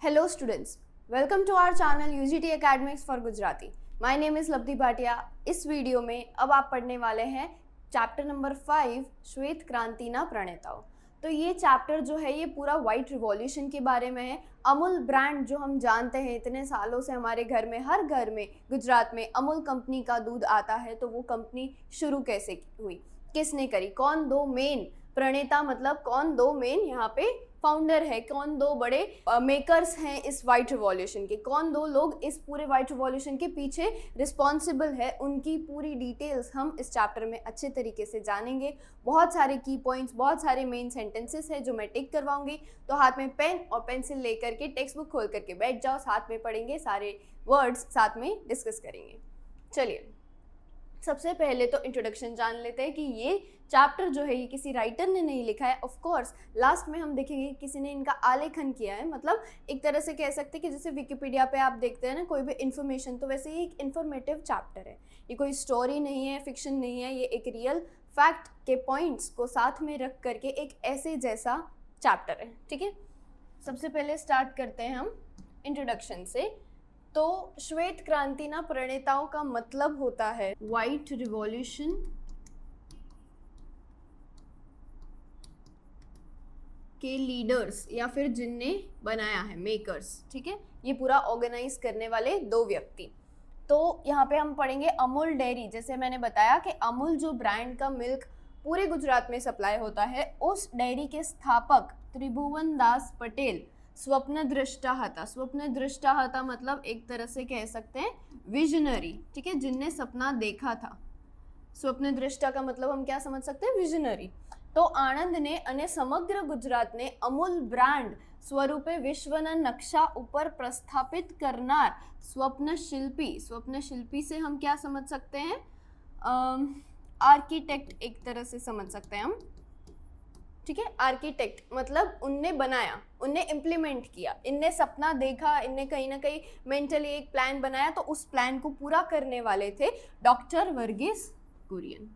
Hello students, welcome to our channel UGT Academics for Gujarati. My name is लब्धि Bhatia. इस video में अब आप पढ़ने वाले हैं चैप्टर नंबर 5 श्वेत क्रांति ना प्रणेताओं. तो ये चैप्टर जो है ये पूरा वाइट रिवॉल्यूशन के बारे में है. अमूल ब्रांड जो हम जानते हैं इतने सालों से हमारे घर में, हर घर में गुजरात में अमूल कंपनी का दूध आता है. तो वो कंपनी शुरू कैसे हुई, किसने करी, कौन दो मेन प्रणेता, मतलब कौन दो मेन यहाँ पे फाउंडर है, कौन दो बड़े मेकर्स हैं इस वाइट रिवॉल्यूशन के, कौन दो लोग इस पूरे वाइट रिवॉल्यूशन के पीछे रिस्पॉन्सिबल है, उनकी पूरी डिटेल्स हम इस चैप्टर में अच्छे तरीके से जानेंगे. बहुत सारे की पॉइंट्स, बहुत सारे मेन सेंटेंसेस है जो मैं टिक करवाऊंगी. तो हाथ में पेन और पेंसिल लेकर के टेक्स्ट बुक खोल करके बैठ जाओ, साथ में पढ़ेंगे, सारे वर्ड्स साथ में डिस्कस करेंगे. चलिए सबसे पहले तो इंट्रोडक्शन जान लेते हैं कि ये चैप्टर जो है ये किसी राइटर ने नहीं लिखा है. ऑफ कोर्स लास्ट में हम देखेंगे किसी ने इनका आलेखन किया है. मतलब एक तरह से कह सकते हैं कि जैसे विकिपीडिया पे आप देखते हैं ना कोई भी इन्फॉर्मेशन, तो वैसे ये एक इन्फॉर्मेटिव चैप्टर है. ये कोई स्टोरी नहीं है, फिक्शन नहीं है, ये एक रियल फैक्ट के पॉइंट्स को साथ में रख करके एक ऐसे जैसा चैप्टर है. ठीक है, सबसे पहले स्टार्ट करते हैं हम इंट्रोडक्शन से. तो श्वेत क्रांति ना प्रणेताओं का मतलब होता है वाइट रिवॉल्यूशन के लीडर्स या फिर जिनने बनाया है, मेकर्स. ठीक है, ये पूरा ऑर्गेनाइज करने वाले दो व्यक्ति. तो यहाँ पे हम पढ़ेंगे अमूल डेयरी. जैसे मैंने बताया कि अमूल जो ब्रांड का मिल्क पूरे गुजरात में सप्लाई होता है, उस डेयरी के स्थापक त्रिभुवन दास पटेल स्वप्न दृष्टा था. स्वप्न दृष्टा था मतलब एक तरह से कह सकते हैं विजनरी. ठीक है, जिनने सपना देखा था. स्वप्न दृष्टा का मतलब हम क्या समझ सकते हैं, विजनरी. तो आनंद ने અને સમગ્ર ગુજરાતને અમૂલ બ્રાન્ડ સ્વરૂપે વિશ્વના નકશા ઉપર પ્રસ્થાપિત કરનાર स्वप्नशिल्पी. स्वप्नशिल्पी से हम क्या समझ सकते हैं, आर्किटेक्ट एक तरह से समझ सकते हैं हम. ठीक है, आर्किटेक्ट मतलब उनने बनाया, उनने इम्प्लीमेंट किया, इनने सपना देखा, इनने कहीं ना कहीं मेंटली एक प्लान बनाया, तो उस प्लान को पूरा करने वाले थे डॉक्टर वर्गीस कुरियन.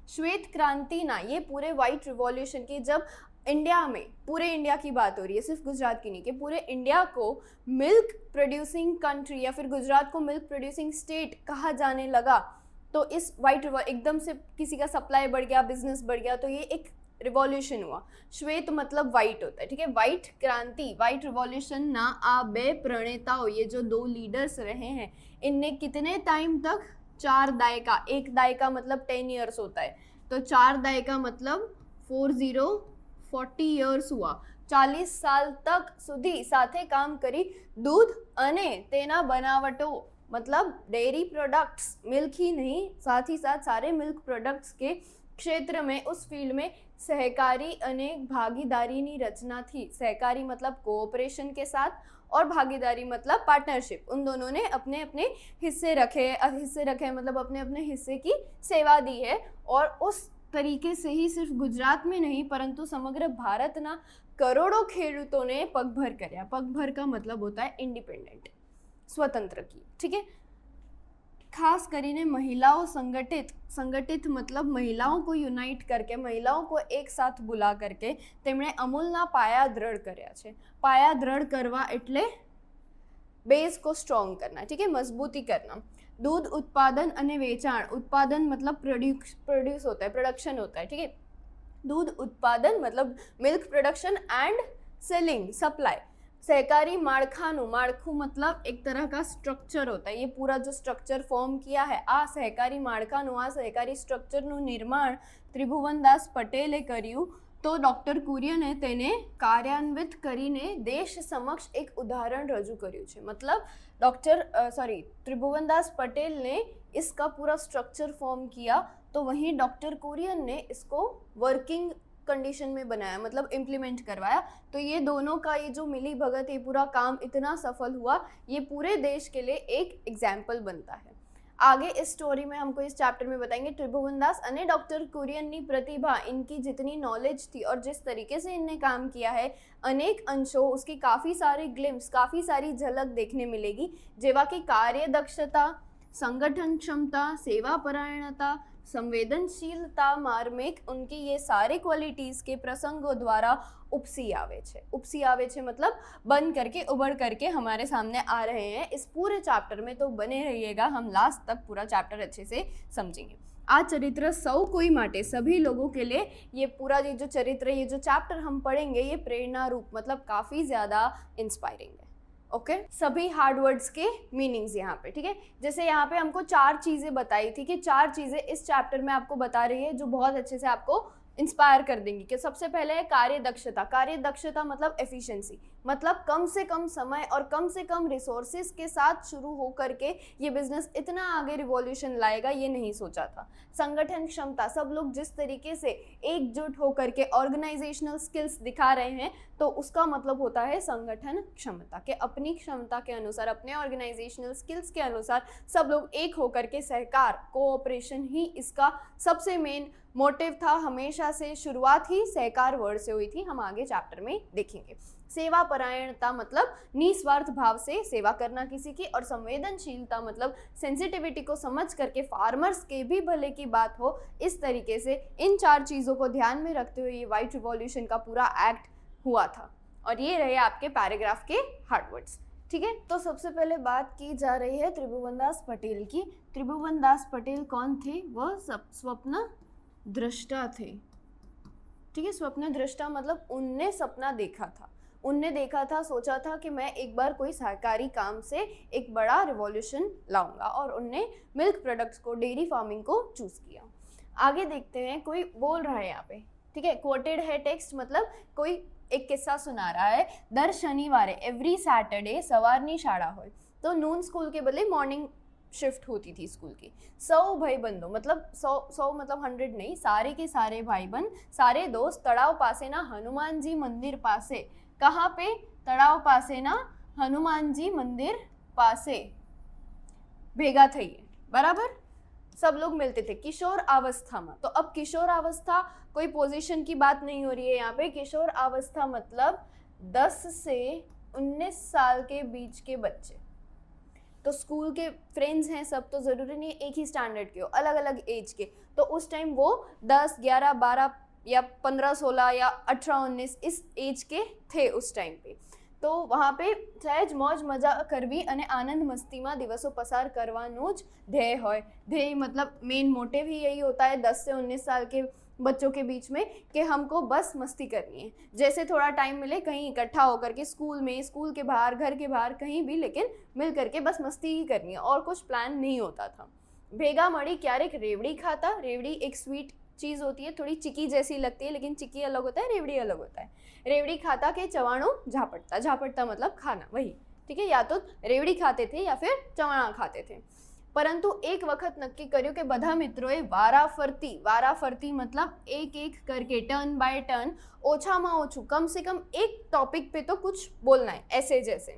श्वेत क्रांति ना ये पूरे वाइट रिवॉल्यूशन की, जब इंडिया में, पूरे इंडिया की बात हो रही है, सिर्फ गुजरात की नहीं, कि पूरे इंडिया को मिल्क प्रोड्यूसिंग कंट्री या फिर गुजरात को मिल्क प्रोड्यूसिंग स्टेट कहा जाने लगा, तो इस वाइट एकदम से किसी का सप्लाई बढ़ गया, बिजनेस बढ़ गया, तो ये एक रिवॉल्यूशन हुआ. श्वेत मतलब वाइट होता है. ठीक है, वाइट क्रांति, वाइट रिवॉल्यूशन ना आ बे प्रणेताओं, ये जो दो लीडर्स रहे हैं, इनने कितने टाइम तक, 4 दायका. एक दायका मतलब 10 ईयर्स होता है, तो 4 दायका मतलब 40 ईयर्स हुआ. 40 साल तक સુધી સાથે કામ કરી दूध અને તેના બનાવટો, मतलब डेयरी प्रोडक्ट्स, मिल्क ही नहीं, साथ ही साथ सारे मिल्क प्रोडक्ट्स के क्षेत्र में, उस फील्ड में सहकारी અને भागीदारीની रचना थी. सहकारी मतलब कोऑपरेशन के साथ, और भागीदारी मतलब पार्टनरशिप. उन दोनों ने अपने अपने हिस्से रखे मतलब अपने अपने हिस्से की सेवा दी है. और उस तरीके से ही सिर्फ गुजरात में नहीं परंतु समग्र भारतना करोड़ों खेडूतों पगभर कर्या. पगभर का मतलब होता है इंडिपेंडेंट, स्वतंत्र की. ठीक है, खास કરીને महिलाओं संगठित मतलब महिलाओं को यूनाइट करके, महिलाओं को एक साथ बुला करके તેમણે અમૂલના પાયા દૃઢ કર્યા છે. પાયા દૃઢ કરવા એટલે બેઝ को स्ट्रॉन्ग करना. ठीक है, मजबूती करना. दूध उत्पादन અને વેચાણ, उत्पादन मतलब प्रोड्यूस होता है, प्रोडक्शन होता है. ठीक है, दूध उत्पादन मतलब milk production and selling, supply. सहकारी माળખું मतलब एक तरह का स्ट्रक्चर होता है. ये पूरा जो स्ट्रक्चर फॉर्म किया है, आ सहकारी माળખાનું, आ सहकारी स्ट्रक्चरનું निर्माण ત્રિભુવનદાસ પટેલે કર્યું. તો ડૉક્ટર કુરિયને તેને કાર્યાન્વિત કરીને દેશ સમક્ષ એક ઉદાહરણ રજૂ કર્યું છે. मतलब त्रिभुवनदास पटेल ने इसका पूरा स्ट्रक्चर फॉर्म किया, तो वहीं डॉक्टर कुरियन ने इसको वर्किंग कंडीशन में बनाया, मतलब इम्प्लीमेंट करवाया. तो ये दोनों का ये जो मिली भगत, ये पूरा काम इतना सफल हुआ, ये पूरे देश के लिए एक एग्जाम्पल बनता है. आगे इस स्टोरी में हमको इस चैप्टर में बताएंगे त्रिभुवनदास અને डॉक्टर कुरियन की प्रतिभा, इनकी जितनी नॉलेज थी और जिस तरीके से इनने काम किया है, अनेक अंशों उसकी काफ़ी सारी ग्लिम्स, काफ़ी सारी झलक देखने मिलेगी. जेवा कि कार्य दक्षता, संगठन क्षमता, सेवा परायणता, સંવેદનશીલતા માર્મિક उनकी ये सारे क्वालिटीज़ के प्रसंगों द्वारा उपसी आवे छे। उपसी आवे छे मतलब बन करके उभर करके हमारे सामने आ रहे हैं इस पूरे चैप्टर में। तो बने रहिएगा, हम लास्ट तक पूरा चैप्टर अच्छे से समझेंगे। आ चरित्र सौ कोई माटे, सभी लोगों के लिए ये पूरा ये जो चरित्र, ये जो चैप्टर हम पढ़ेंगे ये प्रेरणा रूप मतलब काफ़ी ज़्यादा इंस्पायरिंग है। ओके सभी हार्ड वर्ड्स के मीनिंग्स यहाँ पे, ठीक है। जैसे यहाँ पे हमको 4 चीज़ें बताई थी कि 4 चीज़ें इस चैप्टर में आपको बता रही है जो बहुत अच्छे से आपको इंस्पायर कर देंगी। कि सबसे पहले है कार्य दक्षता। कार्य दक्षता मतलब एफिशिएंसी, मतलब कम से कम समय और कम से कम रिसोर्सेज के साथ शुरू हो करके ये बिजनेस इतना आगे रिवॉल्यूशन लाएगा ये नहीं सोचा था। संगठन क्षमता, सब लोग जिस तरीके से एकजुट होकर के ऑर्गेनाइजेशनल स्किल्स दिखा रहे हैं तो उसका मतलब होता है संगठन क्षमता। के अपनी क्षमता के अनुसार, अपने ऑर्गेनाइजेशनल स्किल्स के अनुसार सब लोग एक होकर के सहकार, कोऑपरेशन ही इसका सबसे मेन मोटिव था। हमेशा से शुरुआत ही सहकार वर्ड से हुई थी, हम आगे चैप्टर में देखेंगे। सेवा परायणता मतलब निस्वार्थ भाव से सेवा करना किसी की, और संवेदनशीलता मतलब सेंसिटिविटी को समझ करके फार्मर्स के भी भले की बात हो इस तरीके से। इन 4 चीज़ों को ध्यान में रखते हुए ये व्हाइट रिवॉल्यूशन का पूरा एक्ट हुआ था। और ये रहे आपके पैराग्राफ के हार्ड वर्ड्स, ठीक है। तो सबसे पहले बात की जा रही है त्रिभुवनदास पटेल की। त्रिभुवनदास पटेल कौन थे? वह स्वप्न दृष्टा थे, ठीक है। स्वप्न दृष्टा मतलब उनने सपना देखा था, उनने देखा था, सोचा था कि मैं एक बार कोई सहकारी काम से एक बड़ा रिवॉल्यूशन लाऊंगा, और उनने मिल्क प्रोडक्ट्स को, डेयरी फार्मिंग को चूज किया। आगे देखते हैं, कोई बोल रहा है यहाँ पे, ठीक है। कोटेड है टेक्स्ट मतलब कोई एक किस्सा सुना रहा है। दर शनिवारे एवरी सैटरडे सवारनी शाळा होय, तो नून स्कूल के बदले मॉर्निंग शिफ्ट होती थी स्कूल की। 100 भाई बंधो मतलब 100 मतलब 100 नहीं, सारे के सारे भाई बंद, सारे दोस्त तड़ाव पासे ना हनुमान जी मंदिर पासे। कहाँ पे? तड़ाव पासे ना हनुमान जी मंदिर पासे भेगा थईए, बराबर। सब लोग मिलते थे किशोर अवस्था में। तो अब किशोर अवस्था कोई पोजीशन की बात नहीं हो रही है यहाँ पे। किशोर अवस्था मतलब 10 से 19 साल के बीच के बच्चे। तो स्कूल के फ्रेंड्स हैं सब, तो ज़रूरी नहीं एक ही स्टैंडर्ड के हो, अलग अलग एज के। तो उस टाइम वो 10, 11, 12 या 15, 16 या 18, 19 इस एज के थे उस टाइम पे। तो वहाँ पे સહેજ મોજ મજા કરવી અને આનંદ મસ્તીમાં દિવસો પસાર કરવાનું જ ધ્યેય હોય। ધ્યેય मतलब मेन मोटिव ही यही होता है 10 से 19 साल के बच्चों के बीच में कि हमको बस मस्ती करनी है। जैसे थोड़ा टाइम मिले कहीं इकट्ठा होकर के स्कूल में, स्कूल के बाहर, घर के बाहर, कहीं भी, लेकिन मिल करके बस मस्ती ही करनी है और कुछ प्लान नहीं होता था। भेगा मड़ी क्यारेक रेवड़ी खाता। रेवड़ी एक स्वीट चीज़ होती है, थोड़ी चिक्की जैसी लगती है, लेकिन चिक्की अलग होता है, रेवड़ी अलग होता है। रेवड़ी खाता के चवाणो झापटता। झापटता मतलब खाना, वही, ठीक है। या तो रेवड़ी खाते थे या फिर चवाणा खाते थे। परंतु एक वक्त नक्की कर्યું કે બધા મિત્રોએ વારાફરતી मतलब एक एक करके, टर्न बाय टर्न, ओछाમાં ओछું कम से कम एक टॉपिक पे तो कुछ बोलना है। ऐसे जैसे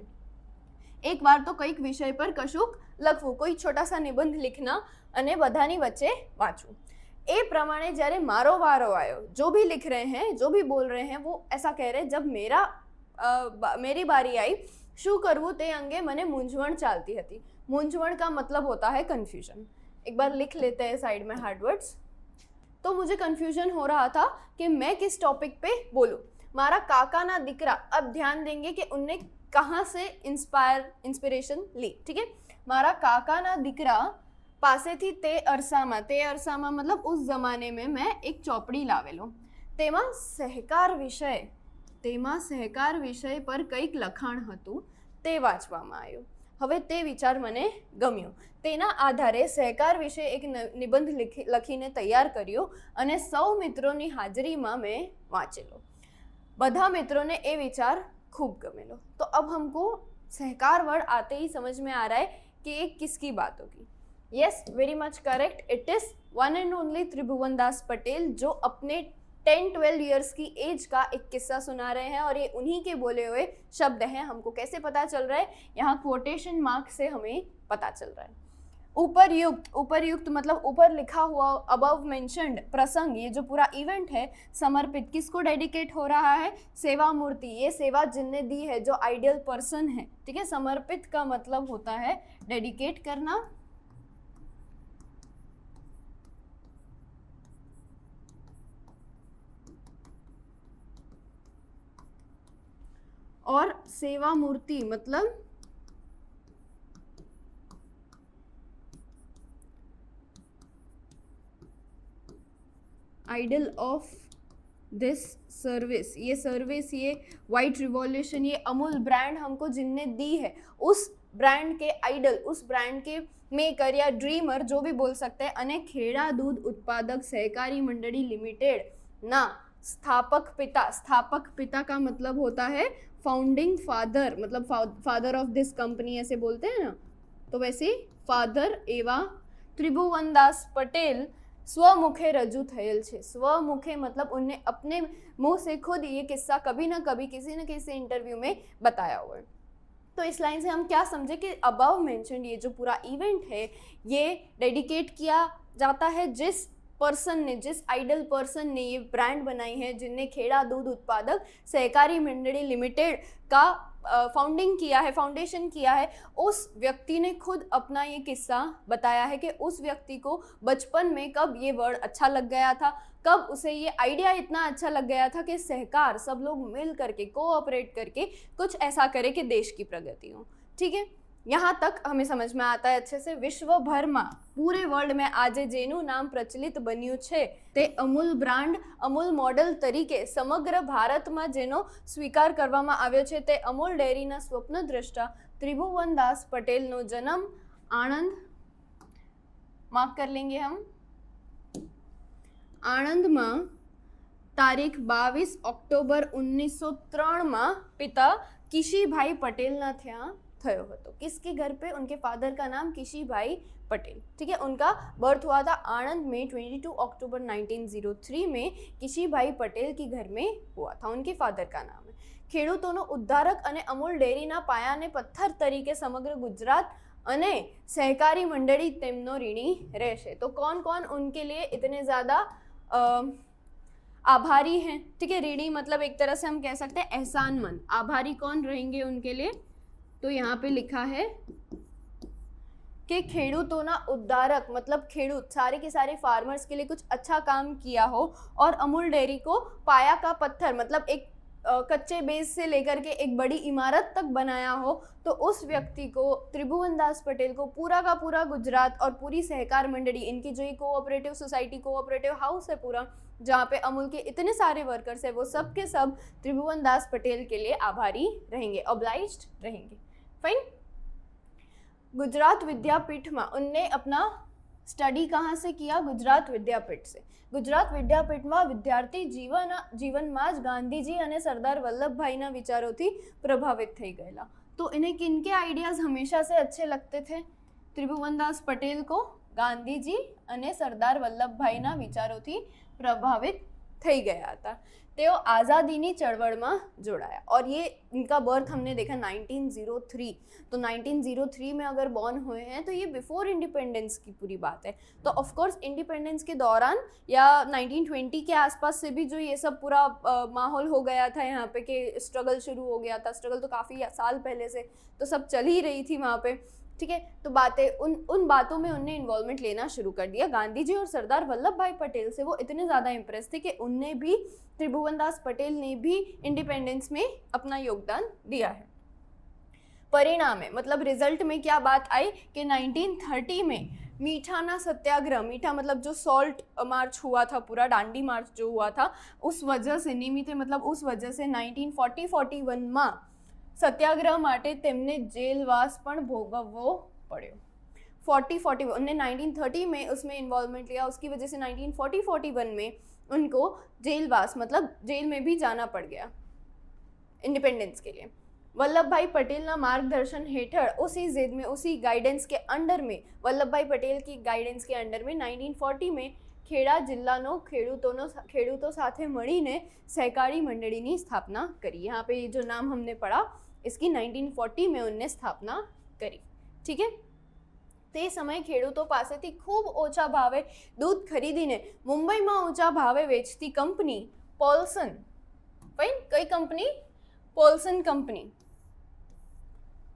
एक बार तो कईक विषय पर कशुक लखવું, कोई छोटा सा निबंध लिखना અને બધાની વચ્ચે વાંચવું। ए प्रमाणे જ્યારે મારો વારો આવ્યો, जो भी लिख रहे हैं, जो भी बोल रहे हैं, वो ऐसा कह रहे हैं, जब मेरी बारी आई, શું કરવું તે અંગે મને મૂંઝવણ ચાલતી હતી। मूंझवण का मतलब होता है कन्फ्यूजन। एक बार लिख लेते हैं साइड में हार्ड वर्ड्स। तो मुझे कन्फ्यूजन हो रहा था कि मैं किस टॉपिक पे बोलूं। मारा काका ना दिकरा, अब ध्यान देंगे कि उनने कहाँ से इंस्पिरेशन ली, ठीक है। मारा काका ना दिकरा पासे थी ते अरसामा मतलब उस जमाने में मैं एक चौपड़ी लावेलो। तेमा सहकार विषय पर कईक लखाण हतुं, ते वांचवामां आव्युं। હવે તે વિચાર મને ગમ્યો। તેના આધારે સહકાર વિશે એક નિબંધ લખીને તૈયાર કર્યો અને સૌ મિત્રોની હાજરીમાં मैं વાંચેલો। બધા મિત્રોને એ વિચાર खूब ગમેલો। तो अब हमको सहकार वर्ड आते ही समझ में आ रहा है कि ये किसकी बात होगी। Yes, very much correct, it is one and only Tribhuvandas Patel, जो अपने 10-12 ईयर्स की एज का एक किस्सा सुना रहे हैं और ये उन्हीं के बोले हुए शब्द हैं। हमको कैसे पता चल रहा है? यहाँ कोटेशन मार्क से हमें पता चल रहा है। उपर्युक्त मतलब ऊपर लिखा हुआ, अबव मेंशन्ड प्रसंग, ये जो पूरा इवेंट है समर्पित किसको डेडिकेट हो रहा है? सेवा मूर्ति, ये सेवा जिनने दी है, जो आइडियल पर्सन है, ठीक है। समर्पित का मतलब होता है डेडिकेट करना, और सेवा मूर्ति मतलब आइडल ऑफ दिस सर्विस, ये सर्विस, ये वाइट रिवॉल्यूशन, ये अमूल ब्रांड हमको जिनने दी है, उस ब्रांड के आइडल, उस ब्रांड के मेकर या ड्रीमर जो भी बोल सकते हैं, અને ખેડા दूध उत्पादक सहकारी मंडली लिमिटेड ना स्थापक पिता, स्थापक पिता का मतलब होता है फाउंडिंग फादर, मतलब फादर ऑफ दिस कंपनी ऐसे बोलते हैं ना, तो वैसे फादर एवा त्रिभुवनदास पटेल स्वमुखे रजू थયેલ છે। स्वमुखे मतलब उनने अपने मुंह से खुद ये किस्सा कभी ना कभी किसी न किसी इंटरव्यू में बताया हुआ है। तो इस लाइन से हम क्या समझे कि अबव मेंशन्ड ये जो पूरा इवेंट है ये डेडिकेट किया जाता है जिस पर्सन ने, जिस आइडल पर्सन ने ये ब्रांड बनाई है, जिनने खेड़ा दूध उत्पादक सहकारी मंडली लिमिटेड का फाउंडिंग किया है, फाउंडेशन किया है, उस व्यक्ति ने खुद अपना ये किस्सा बताया है कि उस व्यक्ति को बचपन में कब ये वर्ड अच्छा लग गया था, कब उसे ये आइडिया इतना अच्छा लग गया था कि सहकार, सब लोग मिल करके कोऑपरेट करके कुछ ऐसा करे कि देश की प्रगति हो। ठीक है, यहाँ तक हमें समझ में आता है अच्छे से। विश्वभर में पूरे वर्ल्ड में आज जेनु नाम प्रचलित बन्यु छे ते अमूल ब्रांड, अमूल मॉडल तरीके समग्र भारत में जेनो स्वीकार करवामां आव्यो छे ते अमूल डेयरीना स्वप्नद्रष्टा त्रिभुवनदास पटेल नो जन्म आणंद, मार्क कर लेंगे हम, आणंद में तारीख 22 अक्टोबर 1903 में पिता किशीभाई पटेल ना थया थयो हतो। किसके घर पे? उनके फादर का नाम किशीभाई पटेल। ठीक है, उनका बर्थ हुआ था आणंद में 22 अक्टूबर 1903 में किशीभाई पटेल के घर में हुआ था। उनके फादर का नाम है। खेडूतोनो उद्धारक अने अमूल डेयरीना पायाने पत्थर तरीके समग्र गुजरात अने सहकारी मंडली तेमनो ऋणी रहेशे। तो कौन कौन उनके लिए इतने ज़्यादा आभारी हैं? ठीक है, ऋणी मतलब एक तरह से हम कह सकते हैं एहसानमंद। आभारी कौन रहेंगे उनके लिए? तो यहाँ पे लिखा है कि खेडूतोना उद्धारक मतलब खेडूत, सारे के सारे फार्मर्स के लिए कुछ अच्छा काम किया हो और अमूल डेयरी को पाया का पत्थर मतलब एक कच्चे बेस से लेकर के एक बड़ी इमारत तक बनाया हो, तो उस व्यक्ति को, त्रिभुवनदास पटेल को, पूरा का पूरा गुजरात और पूरी सहकार मंडली, इनकी जो ये कोऑपरेटिव सोसाइटी, कोऑपरेटिव हाउस है पूरा, जहाँ पे अमूल के इतने सारे वर्कर्स हैं, वो सब के सब त्रिभुवनदास पटेल के लिए आभारी रहेंगे, ऑब्लाइज्ड रहेंगे। फाइन। गुजरात विद्यापीठ में उनने अपना स्टडी कहाँ से किया? गुजरात विद्यापीठ से। गुजरात विद्यापीठ में विद्यार्थी जीवन में ज गांधीजी और सरदार वल्लभभाई विचारों थी प्रभावित थई गयेला। तो इन्हें किनके आइडियाज हमेशा से अच्छे लगते थे? त्रिभुवनदास पटेल को गांधीजी और सरदार वल्लभभाई विचारों थी प्रभावित थई गया था। तेओ आज़ादीनी चळवळ में जोड़ाया और ये इनका बर्थ हमने देखा 1903। तो 1903 में अगर बॉर्न हुए हैं तो ये बिफोर इंडिपेंडेंस की पूरी बात है। तो ऑफ कोर्स इंडिपेंडेंस के दौरान या 1920 के आसपास से भी जो ये सब पूरा माहौल हो गया था यहाँ पे कि स्ट्रगल शुरू हो गया था। स्ट्रगल तो काफ़ी साल पहले से तो सब चल ही रही थी वहाँ पे। ठीक है, तो बातें उन बातों में उनने इन्वॉल्वमेंट लेना शुरू कर दिया। गांधी जी और सरदार वल्लभ भाई पटेल से वो इतने ज़्यादा इम्प्रेस थे कि उनने भी, त्रिभुवनदास पटेल ने भी इंडिपेंडेंस में अपना योगदान दिया है। परिणाम है मतलब रिजल्ट में क्या बात आई कि 1930 में मीठाना सत्याग्रह, मीठा मतलब जो सॉल्ट मार्च हुआ था, पूरा दांडी मार्च जो हुआ था, उस वजह से निमित्ते मतलब उस वजह से 1940-41 में सत्याग्रह माटे तेमने जेलवास पण भोगववो पड़्यो। 40-41 उन्होंने 1930 में उसमें इन्वॉल्वमेंट लिया, उसकी वजह से 1940-41 में उनको जेलवास मतलब जेल में भी जाना पड़ गया इंडिपेंडेंस के लिए। वल्लभ भाई पटेल ना मार्गदर्शन हेठळ उसी जिद में, उसी गाइडेंस के अंडर में, वल्लभ भाई पटेल की गाइडेंस के अंडर में 1940 में खेड़ा जिल्लानो खेडूतो साथे मळीने सहकारी मंडळीनी स्थापना करी। यहाँ पे ये जो नाम हमने पढ़ा इसकी 1940 में उनने स्थापना करी। ठीक है, ते समय खेडूतो पासेथी खूब ओछा भावे दूध खरीदीने मुंबई में ऊंचा भावे वेचती कंपनी पॉल्सन, फाइन, कई company? Polson company.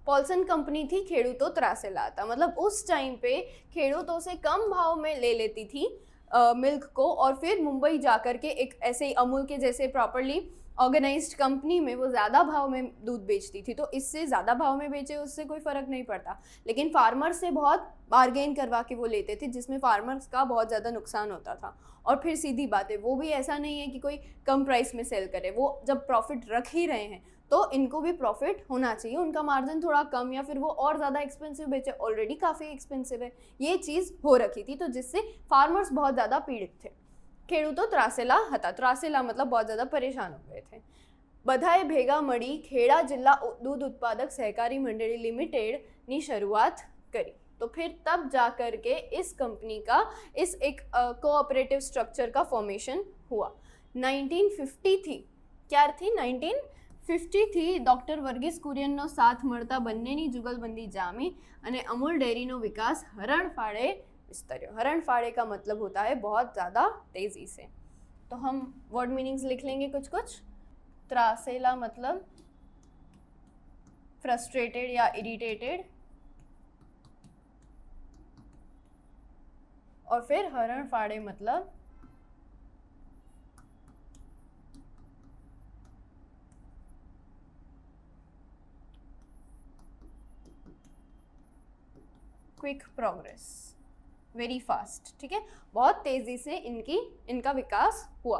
Polson company थी खेडूतो त्रासेला था, मतलब उस टाइम पे खेडूतों से कम भाव में ले लेती थी मिल्क को और फिर मुंबई जाकर के एक ऐसे ही अमूल के जैसे प्रॉपरली ऑर्गेनाइज्ड कंपनी में वो ज़्यादा भाव में दूध बेचती थी, तो इससे ज़्यादा भाव में बेचे उससे कोई फ़र्क नहीं पड़ता, लेकिन फार्मर से बहुत बार्गेन करवा के वो लेते थे, जिसमें फार्मर्स का बहुत ज़्यादा नुकसान होता था। और फिर सीधी बात है, वो भी ऐसा नहीं है कि कोई कम प्राइस में सेल करे, वो जब प्रॉफिट रख ही रहे हैं तो इनको भी प्रॉफिट होना चाहिए, उनका मार्जिन थोड़ा कम या फिर वो और ज़्यादा एक्सपेंसिव बेचे, ऑलरेडी काफ़ी एक्सपेंसिव है, ये चीज़ हो रखी थी, तो जिससे फार्मर्स बहुत ज़्यादा पीड़ित थे। खेडूतो ત્રાસેલા હતા, ત્રાસેલા मतलब बहुत ज़्यादा परेशान हो गए थे। બધાએ ભેગા મળી ખેડા जिला दूध उत्पादक सहकारी मंडली लिमिटेड ની શરૂઆત करी। तो फिर तब जा कर के इस कंपनी का इस एक कोऑपरेटिव स्ट्रक्चर का फॉर्मेशन हुआ। 1950 थी, क्या थी 1950 थी। डॉक्टर वर्गीस कुरियनનો સાથ મળતા બંનેની જુગલબંધી જામી અને અમૂલ ડેરીનો વિકાસ હરણફાળે विस्तर्य। हरणफाड़े का मतलब होता है बहुत ज़्यादा तेज़ी से। तो हम वर्ड मीनिंग्स लिख लेंगे कुछ कुछ। त्रासेला मतलब फ्रस्ट्रेटेड या इरिटेटेड, और फिर हरणफाड़े मतलब क्विक प्रोग्रेस, वेरी फास्ट, ठीक है, बहुत तेज़ी से इनका विकास हुआ।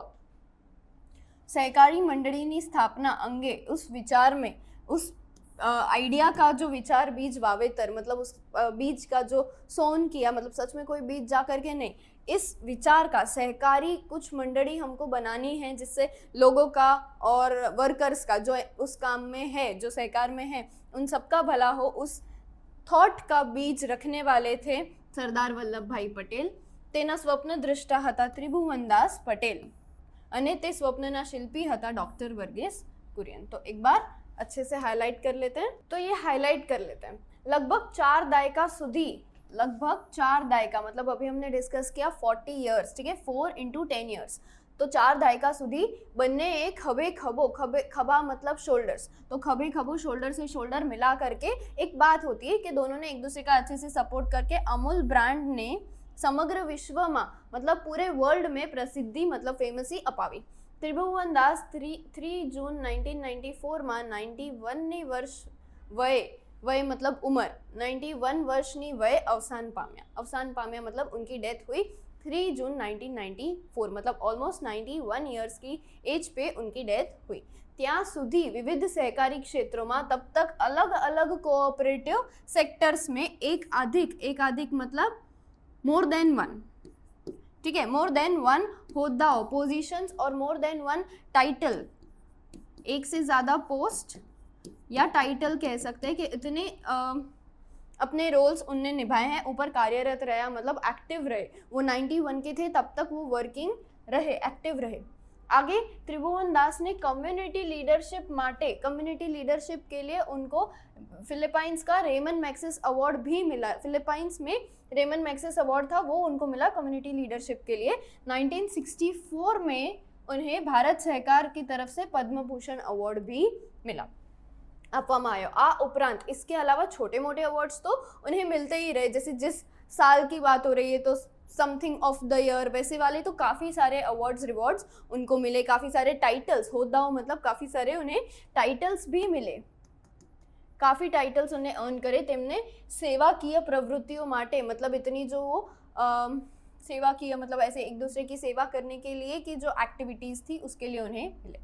सहकारी मंडळीनी स्थापना अंगे उस विचार में, उस आइडिया का जो विचार बीज वावेतर मतलब उस बीज का जो सोन किया, मतलब सच में कोई बीज जा करके नहीं, इस विचार का सहकारी कुछ मंडली हमको बनानी है जिससे लोगों का और वर्कर्स का जो उस काम में है, जो सहकार में है, उन सबका भला हो, उस थॉट का बीज रखने वाले थे सरदार वल्लभभाई पटेल। तेना स्वप्न दृष्टा हता त्रिभुवनदास पटेल अने ते स्वप्नना शिल्पी हता डॉक्टर वर्गीस कुरियन। तो एक बार अच्छे से हाईलाइट कर लेते हैं। तो ये हाईलाइट कर लेते हैं। लगभग 4 दायका सुधी, लगभग 4 दायका मतलब अभी हमने डिस्कस किया 40 ईयर्स, ठीक है, 4 × 10 ईयर्स, तो 4 दायका सुधी બંને एक खभे खभो, खभा मतलब शोल्डर्स, तो खभे खभो शोल्डर से शोल्डर मिला करके एक बात होती है कि दोनों ने एक दूसरे का अच्छे से सपोर्ट करके अमूल ब्रांड ने समग्र विश्व में मतलब पूरे वर्ल्ड में प्रसिद्धि मतलब फेमसी अपावी। त्रिभुवनदास 3 जून 1994 में 91 वर्ष वय मतलब उम्र 91 वर्षनी वय अवसान पाम्या मतलब उनकी डेथ हुई 3 जून 1994, मतलब ऑलमोस्ट 91 ईयर्स की एज पे उनकी डेथ हुई। ત્યાં સુધી विविध सहकारी क्षेत्रों में तब तक अलग अलग कोऑपरेटिव सेक्टर्स में एक आधिक मतलब मोर देन वन, ठीक है, मोर देन वन होद्दाओं, पोजीशंस और मोर देन वन टाइटल, एक से ज़्यादा पोस्ट या टाइटल कह सकते हैं कि इतने अपने रोल्स उनने निभाए हैं, ऊपर कार्यरत रहा मतलब एक्टिव रहे। वो 91 के थे तब तक वो वर्किंग रहे, एक्टिव रहे। आगे त्रिभुवन दास ने कम्युनिटी लीडरशिप के लिए उनको फिलीपाइंस का रेमन मैक्सिस अवार्ड भी मिला। फिलीपाइंस में रेमन मैक्सिस अवार्ड था, वो उनको मिला कम्युनिटी लीडरशिप के लिए। 1964 में उन्हें भारत सरकार की तरफ से पद्म भूषण अवार्ड भी मिला, આપવામાં આવ્યો। આ ઉપરાંત इसके अलावा छोटे मोटे अवार्ड्स तो उन्हें मिलते ही रहे, जैसे जिस साल की बात हो रही है तो समथिंग ऑफ द ईयर वैसे वाले तो काफ़ी सारे अवार्ड्स रिवॉर्ड्स उनको मिले, काफ़ी सारे टाइटल्स, होद्दाओं मतलब काफ़ी सारे उन्हें टाइटल्स भी मिले, काफ़ी टाइटल्स उन्हें अर्न करे। तेमने सेवाकीय प्रवृत्तियों माटे मतलब इतनी जो सेवाकीय मतलब ऐसे एक दूसरे की सेवा करने के लिए की जो एक्टिविटीज़ थी उसके लिए उन्हें मिले।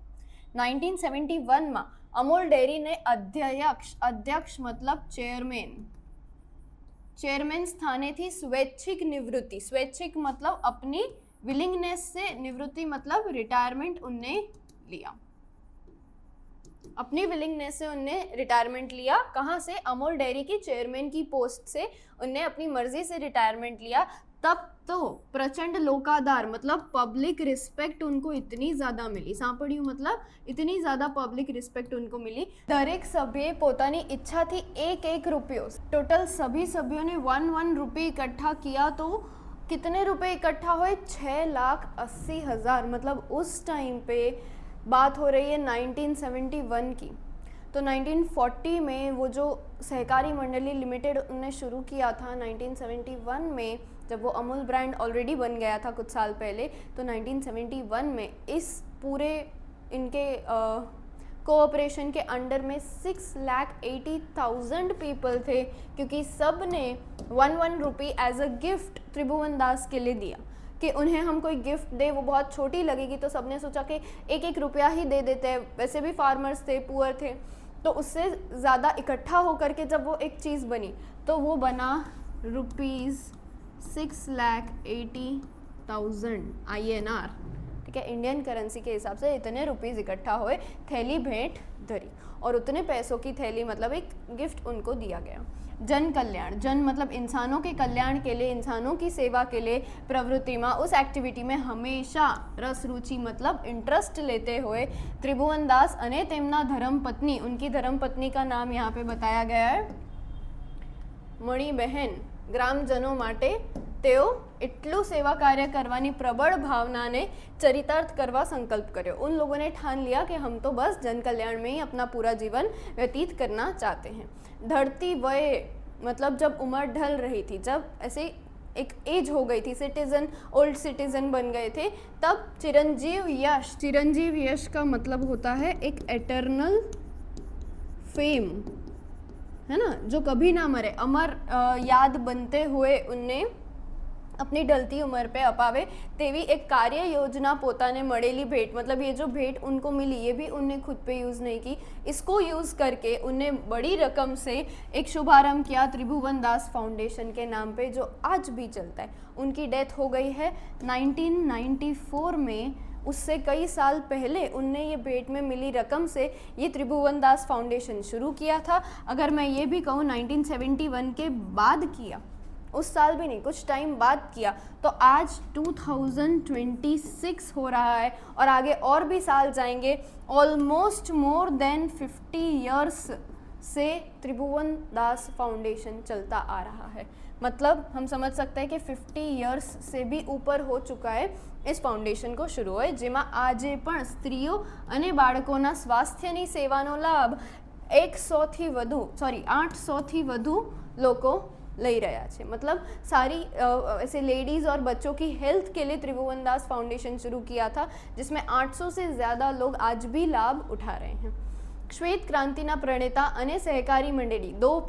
1971 में अमूल डेयरी ने अध्यक्ष मतलब चेयरमैन स्थाने थी स्वैच्छिक निवृत्ति, स्वैच्छिक मतलब अपनी विलिंगनेस से, निवृत्ति मतलब रिटायरमेंट उनने लिया, अपनी विलिंगनेस से उनने रिटायरमेंट लिया। कहाँ से? अमूल डेयरी की चेयरमैन की पोस्ट से उनने अपनी मर्जी से रिटायरमेंट लिया। तब तो प्रचंड लोकाधार मतलब पब्लिक रिस्पेक्ट उनको इतनी ज़्यादा मिली, सांपड़ियों मतलब इतनी ज़्यादा पब्लिक रिस्पेक्ट उनको मिली। दरेक सभ्य पोतानी इच्छा थी 1-1 रुपये, टोटल सभी सभ्यों ने 1-1 रुपये इकट्ठा किया तो कितने रुपए इकट्ठा हुए? 6,80,000, मतलब उस टाइम पे बात हो रही है 1971 की। तो 1940 में वो जो सहकारी मंडली लिमिटेड उन्होंने शुरू किया था 1971 में, जब वो अमूल ब्रांड ऑलरेडी बन गया था कुछ साल पहले, तो 1971 में इस पूरे इनके कोऑपरेशन के अंडर में 6,80,000 पीपल थे, क्योंकि सब ने 1 रुपी एज अ गिफ्ट त्रिभुवन दास के लिए दिया कि उन्हें हम कोई गिफ्ट दे, वो बहुत छोटी लगेगी, तो सबने सोचा कि 1 रुपया ही दे देते हैं। वैसे भी फार्मर्स थे, पुअर थे, तो उससे ज़्यादा इकट्ठा होकर के जब वो एक चीज़ बनी तो वो बना ₹6,80,000 INR, ठीक है। इंडियन करेंसी के हिसाब से इतने रुपीज़ इकट्ठा हुए, थैली भेंट धरी, और उतने पैसों की थैली मतलब एक गिफ्ट उनको दिया गया। जन कल्याण, जन मतलब इंसानों के कल्याण के लिए, इंसानों की सेवा के लिए प्रवृत्ति में, उस एक्टिविटी में हमेशा रस रुचि मतलब इंटरेस्ट लेते हुए त्रिभुवन दास अने तेमना धर्मपत्नी, उनकी धर्मपत्नी का नाम यहाँ पे बताया गया है मणिबेन, ग्रामजनों માટે તેઓ એટલું સેવા कार्य करवानी प्रबल भावना ने चरितार्थ करवा संकल्प કર્યો। उन लोगों ने ठान लिया कि हम तो बस जन कल्याण में ही अपना पूरा जीवन व्यतीत करना चाहते हैं। धरती वय मतलब जब उम्र ढल रही थी, जब ऐसे एक एज हो गई थी, सिटीजन, ओल्ड सिटीजन बन गए थे, तब चिरंजीव यश, चिरंजीव यश का मतलब होता है एक एटर्नल फेम, है ना, जो कभी ना मरे, अमर याद बनते हुए उनने अपनी ढलती उम्र पे अपावे तेवी एक कार्य योजना पोताने मड़ेली भेंट, मतलब ये जो भेंट उनको मिली ये भी उनने खुद पे यूज़ नहीं की, इसको यूज़ करके उनने बड़ी रकम से एक शुभारंभ किया त्रिभुवन दास फाउंडेशन के नाम पे, जो आज भी चलता है। उनकी डेथ हो गई है 1994 में, उससे कई साल पहले उनने ये भेंट में मिली रकम से ये त्रिभुवन दास फाउंडेशन शुरू किया था। अगर मैं ये भी कहूँ 1971 के बाद किया, उस साल भी नहीं, कुछ टाइम बाद किया, तो आज 2026 हो रहा है और आगे और भी साल जाएंगे। ऑलमोस्ट मोर देन 50 इयर्स से त्रिभुवन दास फाउंडेशन चलता आ रहा है, मतलब हम समझ सकते हैं कि 50 इयर्स से भी ऊपर हो चुका है इस फाउंडेशन को शुरू हुए, જેમાં આજે પણ સ્ત્રીઓ અને બાળકોના સ્વાસ્થ્યની સેવાનો લાભ 800 થી વધુ લોકો લઈ રહ્યા છે। मतलब सारी ऐसे लेडीज़ और बच्चों की हेल्थ के लिए त्रिभुवन दास फाउंडेशन शुरू किया था, जिसमें 800 से ज़्यादा लोग आज भी लाभ उठा रहे हैं। श्वेत क्रांतिना प्रणेता अने सहकारी मंडली, 2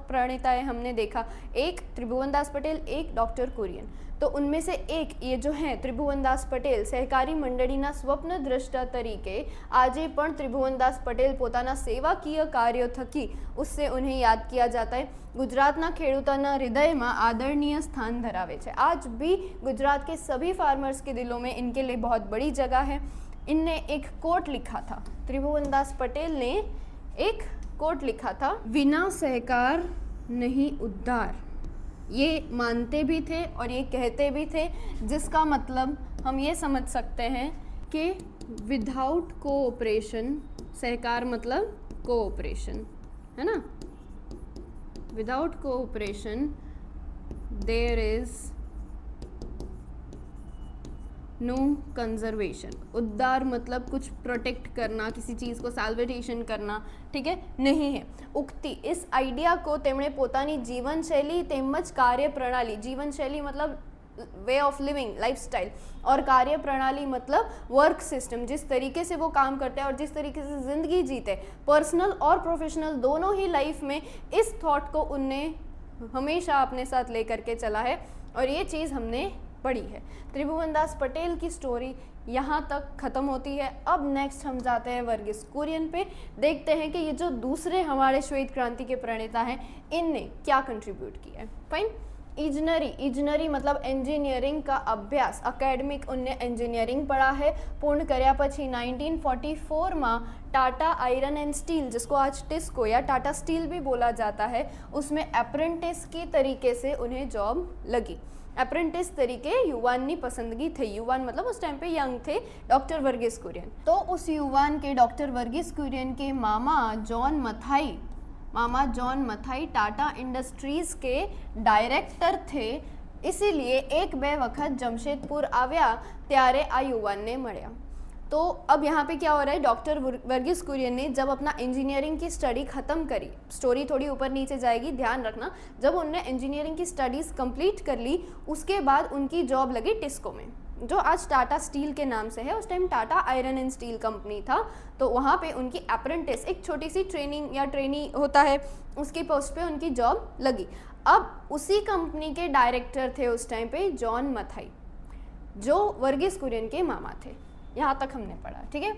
प्रणेताएं हमने देखा, एक त्रिभुवन दास पटेल, एक डॉक्टर कुरियन। तो उनमें से एक ये जो है त्रिभुवन दास पटेल सहकारी मंडलीना स्वप्न द्रष्टा तरीके आजे पण त्रिभुवन दास पटेल पोताना सेवाकीय कार्यों थकी उससे उन्हें याद किया जाता है। गुजरातना खेडूतोना हृदय में आदरणीय स्थान धरावे छे। आज भी गुजरात के सभी फार्मर्स के दिलों में इनके लिए बहुत बड़ी जगह है। इनने एक कोट लिखा था, त्रिभुवन दास पटेल ने एक कोट लिखा था, बिना सहकार नहीं उद्धार। ये मानते भी थे और ये कहते भी थे, जिसका मतलब हम ये समझ सकते हैं कि विदाउट कोऑपरेशन, सहकार मतलब कोऑपरेशन, है ना, without cooperation there is no conservation. उद्धार मतलब कुछ प्रोटेक्ट करना, किसी चीज़ को साल्वेटेशन करना, ठीक है, नहीं है। उक्ति, इस आइडिया को तेमणे पोतानी जीवन शैली तेमज कार्य प्रणाली, जीवन शैली मतलब वे ऑफ लिविंग, लाइफस्टाइल, और कार्य प्रणाली मतलब वर्क सिस्टम, जिस तरीके से वो काम करते हैं और जिस तरीके से ज़िंदगी जीते, पर्सनल और प्रोफेशनल दोनों ही लाइफ में, इस थॉट को उनने हमेशा अपने साथ लेकर के चला है और ये चीज़ हमने पढ़ी है। त्रिभुवन दास पटेल की स्टोरी यहाँ तक ख़त्म होती है। अब नेक्स्ट हम जाते हैं वर्गीस कुरियन पे, देखते हैं कि ये जो दूसरे हमारे श्वेत क्रांति के प्रणेता हैं, इनने क्या कंट्रीब्यूट किया है। फाइन। इजनरी मतलब एंजीनियरिंग का अभ्यास, अकेडमिक उनने एंजीनियरिंग पढ़ा है। पूर्ण कर्या पछी 1944 में टाटा आयरन एंड स्टील, जिसको आज टिस्को या टाटा स्टील भी बोला जाता है, उसमें अप्रेंटिस की तरीके से उन्हें जॉब लगी। अप्रेंटिस तरीके युवान की पसंदगी थी। युवान मतलब उस टाइम पे यंग थे, डॉक्टर वर्गीस कुरियन। तो उस युवान के डॉक्टर वर्गीस कुरियन के मामा जॉन मथाई टाटा इंडस्ट्रीज़ के डायरेक्टर थे, इसीलिए 1-2 वक्त जमशेदपुर आव्या त्यारे आ युवान ने मळ्या। तो अब यहाँ पे क्या हो रहा है, डॉक्टर वर्गीस कुरियन ने जब अपना इंजीनियरिंग की स्टडी ख़त्म करी, स्टोरी थोड़ी ऊपर नीचे जाएगी, ध्यान रखना, जब उनने इंजीनियरिंग की स्टडीज़ कंप्लीट कर ली, उसके बाद उनकी जॉब लगी टिस्को में। जो आज टाटा स्टील के नाम से है, उस time Tata iron and steel company था। तो वहाँ पे उनकी अप्रेंटिस, एक छोटी सी ट्रेनिंग या ट्रेनी होता है, उसकी पोस्ट पे उनकी जॉब लगी। अब उसी कंपनी के डायरेक्टर थे उस टाइम पे जॉन मथाई, जो वर्गीस कुरियन के मामा थे। यहाँ तक हमने पढ़ा, ठीक है।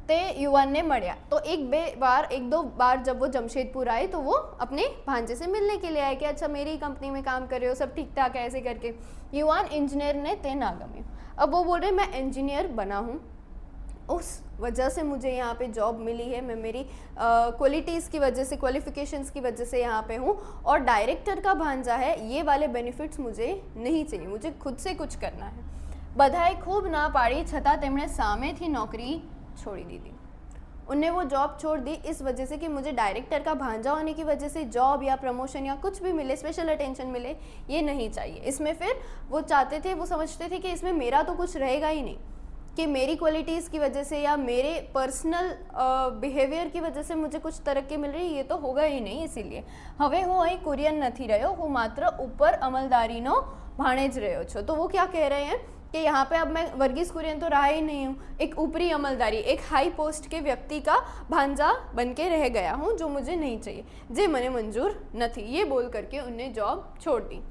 ते युवान ने मढ़िया तो एक दो बार जब वो जमशेदपुर आए तो वो अपने भांजे से मिलने के लिए आए कि अच्छा मेरी कंपनी में काम कर रहे हो, सब ठीक ठाक है, ऐसे करके। युवान इंजीनियर ने ते ना गम्यो। अब वो बोल रहे मैं इंजीनियर बना हूँ, उस वजह से मुझे यहाँ पे जॉब मिली है, मैं मेरी क्वालिटीज़ की वजह से, क्वालिफिकेशंस की वजह से यहाँ पे हूँ, और डायरेक्टर का भांजा है, ये वाले बेनिफिट्स मुझे नहीं चाहिए, मुझे खुद से कुछ करना है। બધાએ ખૂબ ના પાડી છતાં તેમણે સામેથી नौकरी छोड़ी दी थी। उनने वो जॉब छोड़ दी इस वजह से कि मुझे डायरेक्टर का भांजा होने की वजह से जॉब या प्रमोशन या कुछ भी मिले, स्पेशल अटेंशन मिले, ये नहीं चाहिए। इसमें फिर वो चाहते थे, वो समझते थे कि इसमें मेरा तो कुछ रहेगा ही नहीं, कि मेरी क्वालिटीज़ की वजह से या मेरे पर्सनल बिहेवियर की वजह से मुझे कुछ तरक्की मिल रही, ये तो होगा ही नहीं। इसीलिए હવે હું અહીં कुरियन નથી રહ્યો, હું માત્ર ઉપર અમલદારીનો ભાણેજ રહ્યો છું। तो वो क्या कह रहे हैं कि यहाँ पे अब मैं वर्गीस कुरियन तो रहा ही नहीं हूँ, एक ऊपरी अमलदारी, एक हाई पोस्ट के व्यक्ति का भांजा बन के रह गया हूँ, जो मुझे नहीं चाहिए, जे मने मंजूर नहीं। ये बोल करके उनने जॉब छोड़ दी।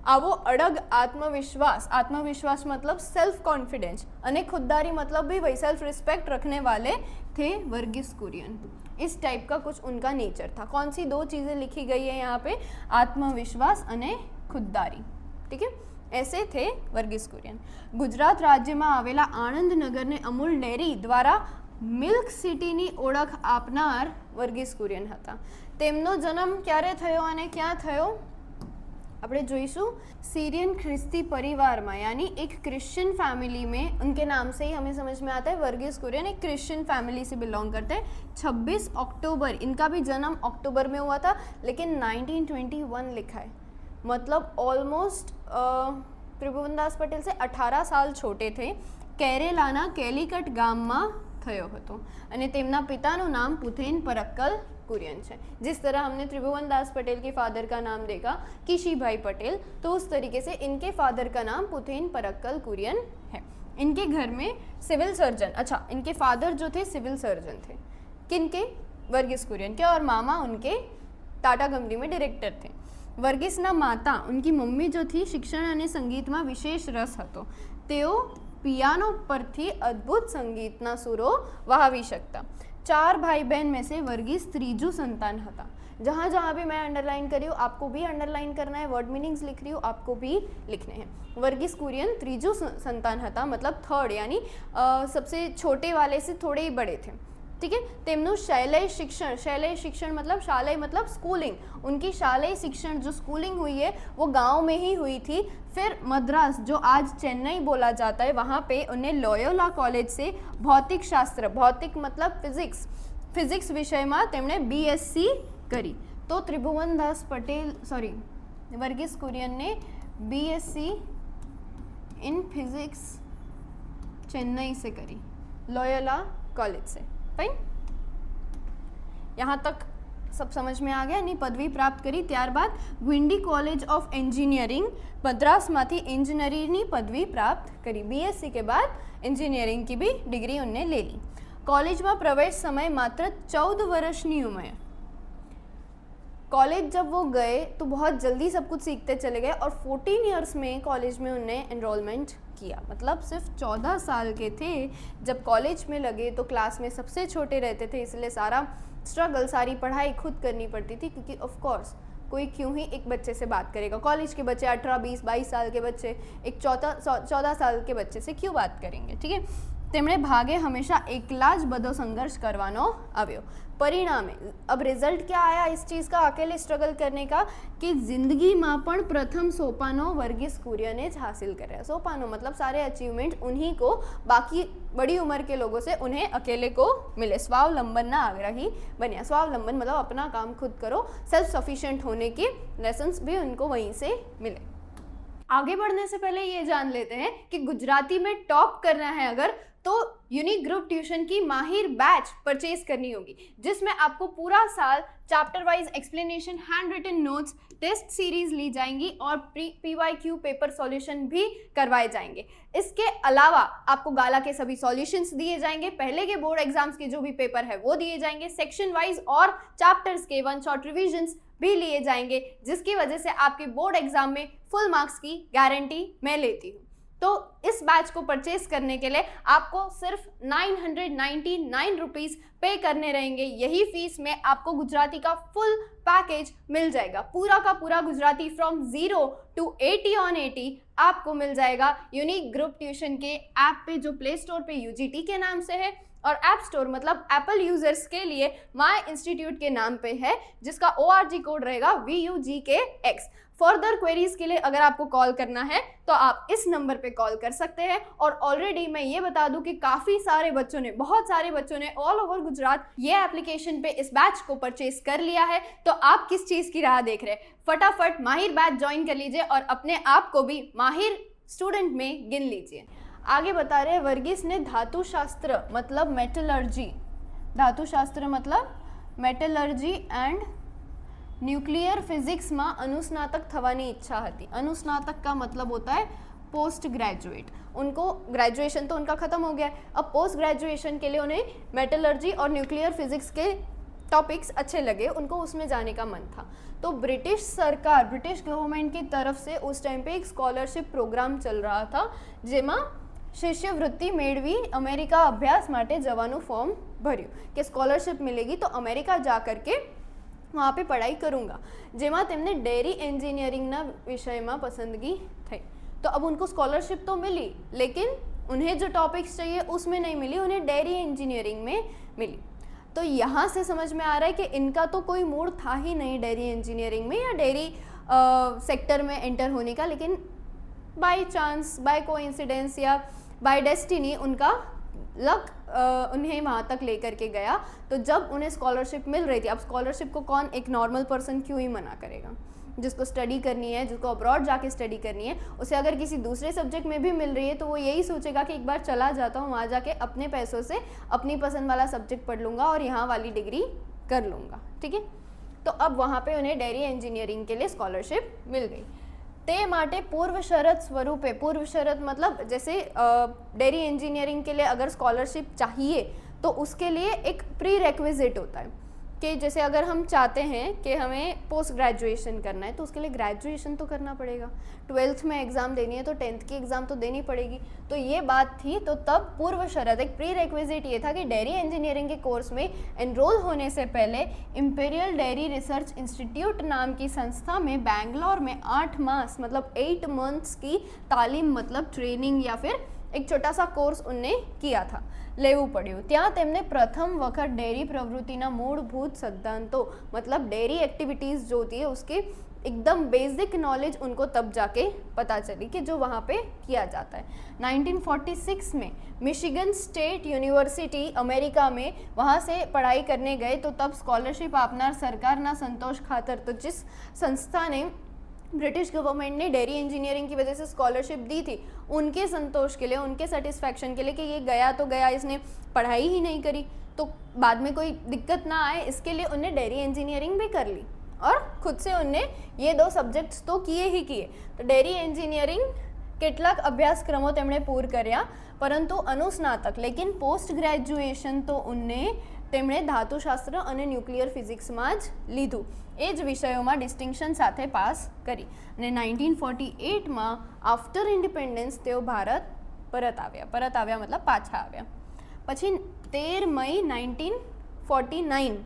आवो अड़ग आत्मविश्वास, आत्मविश्वास मतलब सेल्फ कॉन्फिडेंस, अने खुददारी मतलब भी वही सेल्फ रिस्पेक्ट रखने वाले थे वर्गीस कुरियन। इस टाइप का कुछ उनका नेचर था। कौन सी दो चीज़ें लिखी गई है यहाँ पे? आत्मविश्वास अने खुददारी, ठीक है। ऐसे थे वर्गीस कुरियन। गुजरात राज्य में आवेला आणंद नगर ने अमूल डेरी द्वारा मिल्क सिटीनी ओळख आपनार वर्गीस कुरियन हता। तेमनो जन्म क्यारे थयो अने क्यां थयो આપણે જોઈશું? सीरियन ख्रिस्ती परिवार में, यानी एक क्रिश्चियन फैमिली में। उनके नाम से ही हमें समझ में आता है वर्गीस कुरियन एक क्रिश्चियन फैमिली से बिलोंग करते हैं। 26 अक्टूबर, इनका भी जन्म अक्टूबर में हुआ था, लेकिन 1921 लिखा है, मतलब ऑलमोस्ट त्रिभुवनदास पटेल से 18 साल छोटे थे। केरेलाना केलिकट गामમાં થયો હતો અને તેમના પિતાનું નામ પુથેન પરક્કલ कुरियन है। जिस तरह हमने त्रिभुवनदास पटेल के फादर का नाम देखा किशी भाई पटेल, तो उस तरीके से इनके फादर का नाम पुथेन परक्कल कुरियन है। इनके घर में सिविल सर्जन, अच्छा इनके फादर जो थे सिविल सर्जन थे, किनके? वर्गीस कुरियन के, और मामा उनके टाटा कंपनी में डायरेक्टर थे। वर्गीसना माता, उनकी मम्मी जो थी, शिक्षण અને સંગીતમાં વિશેષ રસ હતો। તેઓ પિયાનો પરથી અદ્ભુત સંગીતના સુરો વહાવી શકતા। 4 भाई बहन में से वर्गीस ત્રીજું संतान था। जहाँ जहाँ भी मैं अंडरलाइन कर रही हूँ, आपको भी अंडरलाइन करना है, वर्ड मीनिंग्स लिख रही हूँ, आपको भी लिखने हैं। वर्गीस कुरियन ત્રીજું संतान था, मतलब थर्ड, यानी सबसे छोटे वाले से थोड़े ही बड़े थे, ठीक है। तेमनु शालेय शिक्षण मतलब शालेय मतलब स्कूलिंग, उनकी शालेय शिक्षण जो स्कूलिंग हुई है वो गांव में ही हुई थी। फिर मद्रास, जो आज चेन्नई बोला जाता है, वहाँ पे उन्हें लोयोला कॉलेज से भौतिक शास्त्र, भौतिक मतलब फिजिक्स विषय में तेमने BSc करी। तो त्रिभुवनदास पटेल वर्गीस कुरियन ने BSc इन फिजिक्स चेन्नई से करी, लोयोला कॉलेज से। फाइन, यहाँ तक सब समझ में आ गया। नहीं पदवी प्राप्त करी, त्यारबाद ग्विंडी कॉलेज ऑफ एंजीनियरिंग मद्रास माथी इंजीनियरिंग पदवी प्राप्त करी। BSc के बाद इंजीनियरिंग की भी डिग्री उन्हें ले ली। कॉलेज में प्रवेश समय मात्र 14 वर्षनी उम्र। कॉलेज जब वो गए तो बहुत जल्दी सब कुछ सीखते चले गए, और 14 ईयर्स में कॉलेज में उन्हें एनरोलमेंट किया, मतलब सिर्फ 14 साल के थे जब कॉलेज में लगे। तो क्लास में सबसे छोटे रहते थे, इसलिए सारा स्ट्रगल, सारी पढ़ाई खुद करनी पड़ती थी, क्योंकि ऑफ कोर्स कोई क्यों ही एक बच्चे से बात करेगा। कॉलेज के बच्चे 18, 20, 22 साल के बच्चे एक 14 साल के बच्चे से क्यों बात करेंगे, ठीक है। તેમણે ભાગે હંમેશા એકલા જ બધો સંઘર્ષ કરવાનો આવ્યો। परिणामे अब रिजल्ट क्या आया इस चीज़ का, अकेले स्ट्रगल करने का, कि जिंदगी में पण प्रथम सोपानो वर्गीस कुरियने ज हासिल करे। सोपानो मतलब सारे अचीवमेंट उन्हीं को, बाकी बड़ी उम्र के लोगों से उन्हें अकेले को मिले। स्वावलंबन ना आग्रही बनिया। स्वावलंबन मतलब अपना काम खुद करो, सेल्फ सफिशिएंट होने की लेसन्स भी उनको वहीं से मिले। आगे बढ़ने से पहले ये जान लेते हैं कि गुजराती में टॉप करना है अगर, तो यूनिक ग्रुप ट्यूशन की माहिर बैच परचेज करनी होगी, जिसमें आपको पूरा साल chapter wise explanation, hand written notes, test series ली जाएंगी और PYQ पेपर सॉल्यूशन भी करवाए जाएंगे। इसके अलावा आपको गाला के सभी सॉल्यूशंस दिए जाएंगे, पहले के बोर्ड एग्जाम्स के जो भी पेपर है वो दिए जाएंगे, सेक्शन वाइज और चैप्टर्स के वन शॉट रिविजन्स भी लिए जाएंगे, जिसकी वजह से आपके बोर्ड एग्जाम में फुल मार्क्स की गारंटी मैं लेती हूँ। तो इस बैच को परचेज करने के लिए आपको सिर्फ 999 रुपीज़ पे करने रहेंगे। यही फीस में आपको गुजराती का फुल पैकेज मिल जाएगा, पूरा का पूरा गुजराती फ्रॉम 0 to 80 on 80 आपको मिल जाएगा यूनिक ग्रुप ट्यूशन के ऐप पे, जो प्ले स्टोर पे UGT के नाम से है और ऐप स्टोर मतलब एप्पल यूजर्स के लिए माई इंस्टीट्यूट के नाम पे है, जिसका ORG कोड रहेगा VUGKX। फर्दर क्वेरीज के लिए अगर आपको कॉल करना है तो आप इस नंबर पे कॉल कर सकते हैं। और ऑलरेडी मैं ये बता दूं कि काफ़ी सारे बच्चों ने, बहुत सारे बच्चों ने ऑल ओवर गुजरात ये एप्लीकेशन पे इस बैच को परचेज कर लिया है। तो आप किस चीज़ की राह देख रहे हैं? फटाफट माहिर बैच ज्वाइन कर लीजिए और अपने आप को भी माहिर स्टूडेंट में गिन लीजिए। आगे बता रहे हैं वर्गीस ने धातु शास्त्र मतलब मेटलर्जी, धातु शास्त्र मतलब मेटलर्जी एंड न्यूक्लियर फिजिक्स में अनुस्नातक थवानी इच्छा थी। अनुस्नातक का मतलब होता है पोस्ट ग्रेजुएट। उनको ग्रेजुएशन तो उनका खत्म हो गया है, अब पोस्ट ग्रेजुएशन के लिए उन्हें मेटलर्जी और न्यूक्लियर फिजिक्स के टॉपिक्स अच्छे लगे, उनको उसमें जाने का मन था। तो ब्रिटिश सरकार, ब्रिटिश गवर्नमेंट की तरफ से उस टाइम पे एक स्कॉलरशिप प्रोग्राम चल रहा था, जेमा शिष्यवृत्ति मेळवी अमेरिका अभ्यास माटे जवानुं फॉर्म भर्યું कि स्कॉलरशिप मिलेगी तो अमेरिका जा करके वहाँ पे पढ़ाई करूँगा, जेमा तेमने डेरी एंजीनियरिंगना विषयમાં पसंदगी થઈ। तो अब उनको स्कॉलरशिप तो मिली, लेकिन उन्हें जो टॉपिक्स चाहिए उसमें नहीं मिली, उन्हें डेरी इंजीनियरिंग में मिली। तो यहाँ से समझ में आ रहा है कि इनका तो कोई मूड था ही नहीं डेरी इंजीनियरिंग में या डेरी सेक्टर में एंटर होने का, लेकिन बाय चांस, बाय कोइंसिडेंस या बाय डेस्टिनी उनका लक उन्हें वहाँ तक लेकर के गया। तो जब उन्हें स्कॉलरशिप मिल रही थी, अब स्कॉलरशिप को कौन, एक नॉर्मल पर्सन क्यों ही मना करेगा? जिसको स्टडी करनी है, जिसको अब्रॉड जाके स्टडी करनी है, उसे अगर किसी दूसरे सब्जेक्ट में भी मिल रही है तो वो यही सोचेगा कि एक बार चला जाता हूँ, वहाँ जाके अपने पैसों से अपनी पसंद वाला सब्जेक्ट पढ़ लूँगा और यहाँ वाली डिग्री कर लूँगा। ठीक है, तो अब वहाँ पे उन्हें डेरी इंजीनियरिंग के लिए स्कॉलरशिप मिल गई। ते माटे पूर्व शरत स्वरूपे, पूर्व शरत मतलब जैसे डेरी इंजीनियरिंग के लिए अगर स्कॉलरशिप चाहिए तो उसके लिए एक प्री रेक्विजिट होता है कि जैसे अगर हम चाहते हैं कि हमें पोस्ट ग्रेजुएशन करना है तो उसके लिए ग्रेजुएशन तो करना पड़ेगा, 12th में एग्ज़ाम देनी है तो 10th की एग्ज़ाम तो देनी पड़ेगी। तो ये बात थी, तो तब पूर्व शरत, एक प्री रेक्विजिट ये था कि डेरी इंजीनियरिंग के कोर्स में एनरोल होने से पहले इंपीरियल डेयरी रिसर्च इंस्टीट्यूट नाम की संस्था में बेंगलोर में 8 मास मतलब 8 मंथ्स की तालीम मतलब ट्रेनिंग या फिर एक छोटा सा कोर्स उनने किया था, लेवू पड़્યું। ત્યાં તેમને પ્રથમ વખત ડેરી પ્રવૃત્તિના મૂળભૂત સિદ્ધાંતો मतलब डेयरी एक्टिविटीज़ जो होती है उसके एकदम बेसिक नॉलेज उनको तब जाके पता चली कि जो वहाँ पे किया जाता है। 1946 में मिशिगन स्टेट यूनिवर्सिटी अमेरिका में वहाँ से पढ़ाई करने गए, तो तब स्कॉलरशिप आपनार सरकारना संतोष खातर, तो जिस संस्था ने, ब्रिटिश गवर्नमेंट ने डेयरी इंजीनियरिंग की वजह से स्कॉलरशिप दी थी, उनके संतोष के लिए, उनके सेटिस्फैक्शन के लिए कि ये गया तो गया, इसने पढ़ाई ही नहीं करी तो बाद में कोई दिक्कत ना आए, इसके लिए उन्हें डेयरी इंजीनियरिंग भी कर ली और खुद से उनने ये 2 सब्जेक्ट्स तो किए ही किए। तो डेयरी इंजीनियरिंग કેટલાક અભ્યાસક્રમો તેમણે પૂર કર્યા, પરંતુ અનુસ્નાતક લેकिन પોસ્ટ ગ્રેજ્યુએશન તો ઉન્ને તેમણે ધાતુશાસ્ત્ર અને ન્યુક્લિયર ફિઝિક્સમાં જ લીધું, એ જ વિષયોમાં ડિસ્ટિંક્શન સાથે પાસ કરી અને 1948માં આફ્ટર ઇન્ડિપેન્ડન્સ તેઓ ભારત પરત આવ્યા મતલબ પાછા આવ્યા। પછી 13 મઈ 1949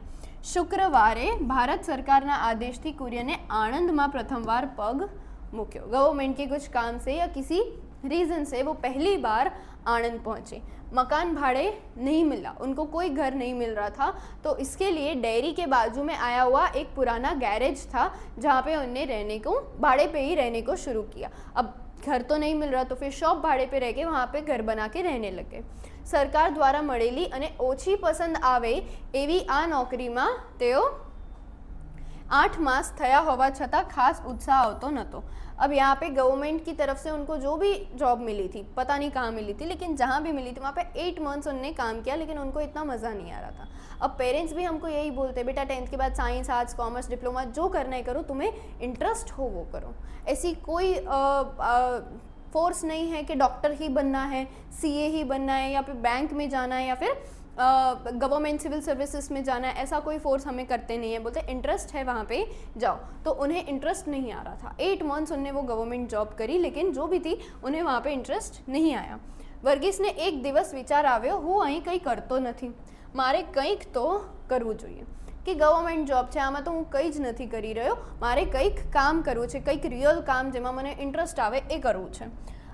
શુક્રવારે ભારત સરકારના આદેશથી કુરિયને આણંદમાં પ્રથમવાર પગ मुख्य गवर्नमेंट के कुछ काम से या किसी रीज़न से वो पहली बार आनंद पहुँचे। मकान भाड़े नहीं मिला, उनको कोई घर नहीं मिल रहा था, तो इसके लिए डेयरी के बाजू में आया हुआ एक पुराना गैरेज था जहाँ पे उनने रहने को, भाड़े पे ही रहने को शुरू किया। अब घर तो नहीं मिल रहा तो फिर शॉप भाड़े पे रह के वहाँ पे घर बना के रहने लगे। सरकार द्वारा મળેલી અને ઓછી પસંદ આવે એવી આ નોકરીમાં તેઓ 8 માસ થયા હોવા છતાં ખાસ उत्साह આવતો નહોતો। अब यहाँ पे गवर्नमेंट की तरफ से उनको जो भी जॉब मिली थी, पता नहीं कहाँ मिली थी, लेकिन जहाँ भी मिली थी वहाँ पे 8 मंथ्स उन्होंने काम किया, लेकिन उनको इतना मज़ा नहीं आ रहा था। अब पेरेंट्स भी हमको यही बोलते बेटा 10th के बाद साइंस, आर्ट्स, कॉमर्स, डिप्लोमा जो करना है करो, तुम्हें इंटरेस्ट हो वो करो। ऐसी कोई फोर्स नहीं है कि डॉक्टर ही बनना है, सीए ही बनना है, या फिर बैंक में जाना है, या फिर गवर्नमेंट सिविल सर्विसेज में जाना है, ऐसा कोई फोर्स हमें करते नहीं है। बोलते इंटरेस्ट है वहाँ पे जाओ। तो उन्हें इंटरेस्ट नहीं आ रहा था। 8 मंथ्स उन्होंने वो गवर्नमेंट जॉब करी, लेकिन जो भी थी उन्हें वहाँ पे इंटरेस्ट नहीं आया। વર્ગીસને એક દિવસ વિચાર આવ્યો, હું અહીં કંઈ કરતો નથી, મારે કંઈક તો કરવું જોઈએ, કે ગવર્મેન્ટ જોબ છે આમાં તો હું કંઈ જ નથી કરી રહ્યો, મારે કંઈક કામ કરવું છે, કંઈક રિયલ કામ જેમાં મને ઇન્ટરેસ્ટ આવે એ કરવું છે।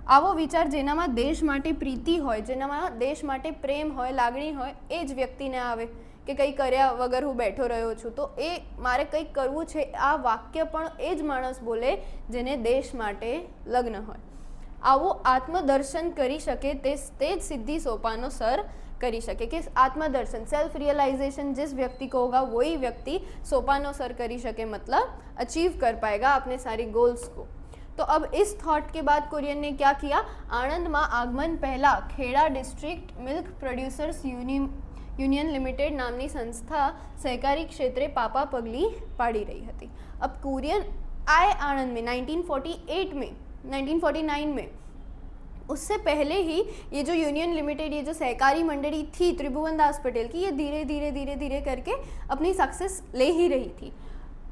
આવો વિચાર જેનામાં દેશ માટે પ્રીતિ હોય, જેનામાં દેશ માટે પ્રેમ હોય, લાગણી હોય, એ જ વ્યક્તિને આવે કે કંઈ કર્યા વગર હું બેઠો રહ્યો છું, તો એ મારે કંઈક કરવું છે। આ વાક્ય પણ એ જ માણસ બોલે જેને દેશ માટે લગ્ન હોય। आवो आत्मदर्शन करी सके ते જ सिद्धि सोपानो सर करी सके, कि आत्मदर्शन सेल्फ रियलाइजेशन जिस व्यक्ति को होगा वही व्यक्ति सोपानो सर करी सके, मतलब अचीव कर पाएगा अपने सारी गोल्स को। तो अब इस थॉट के बाद कुरियन ने क्या किया, आनंद में आगमन पहला Kheda district milk producers union limited नामनी संस्था सहकारी क्षेत्रे पापा पगली पाड़ी रही थी। अब कुरियन आए आनंद में 1948 में 1949 में, उससे पहले ही ये जो यूनियन लिमिटेड, ये जो सहकारी मंडली थी त्रिभुवन दास पटेल की, ये धीरे धीरे धीरे धीरे करके अपनी सक्सेस ले ही रही थी।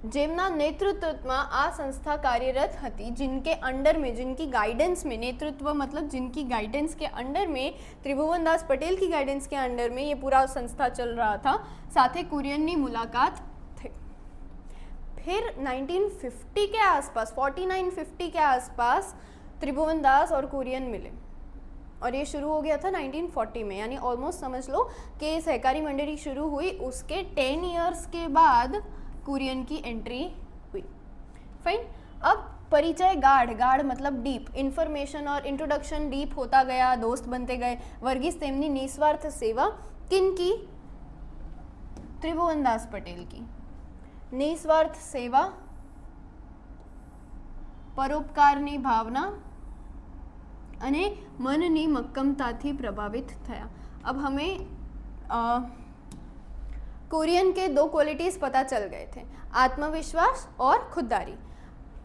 जेमना नेतृत्व में आ संस्था कार्यरत थी, जिनके अंडर में, जिनकी गाइडेंस में, नेतृत्व मतलब जिनकी गाइडेंस के अंडर में, त्रिभुवन दास पटेल की गाइडेंस के अंडर में ये पूरा संस्था चल रहा था। साथे कुरियन की मुलाकात थी। फिर 1950 के आसपास 49-50 के आसपास त्रिभुवन दास और कुरियन मिले, और ये शुरू हो गया था 1940 में, यानी ऑलमोस्ट समझ लो कि सहकारी मंडली शुरू हुई उसके 10 इयर्स के बाद कुरियन की एंट्री हुई। फाइन। अब परिचय गाढ़ मतलब डीप, इन्फॉर्मेशन और इंट्रोडक्शन डीप होता गया, दोस्त बनते गए। वर्गीस तेमनी निस्वार्थ सेवा किन की? त्रिभुवन दास पटेल की निस्वार्थ सेवा, परोपकारनी भावना अने मननी मक्कमताथी प्रभावित थया। अब हमें कुरियन के 2 क्वालिटीज़ पता चल गए थे, आत्मविश्वास और खुददारी।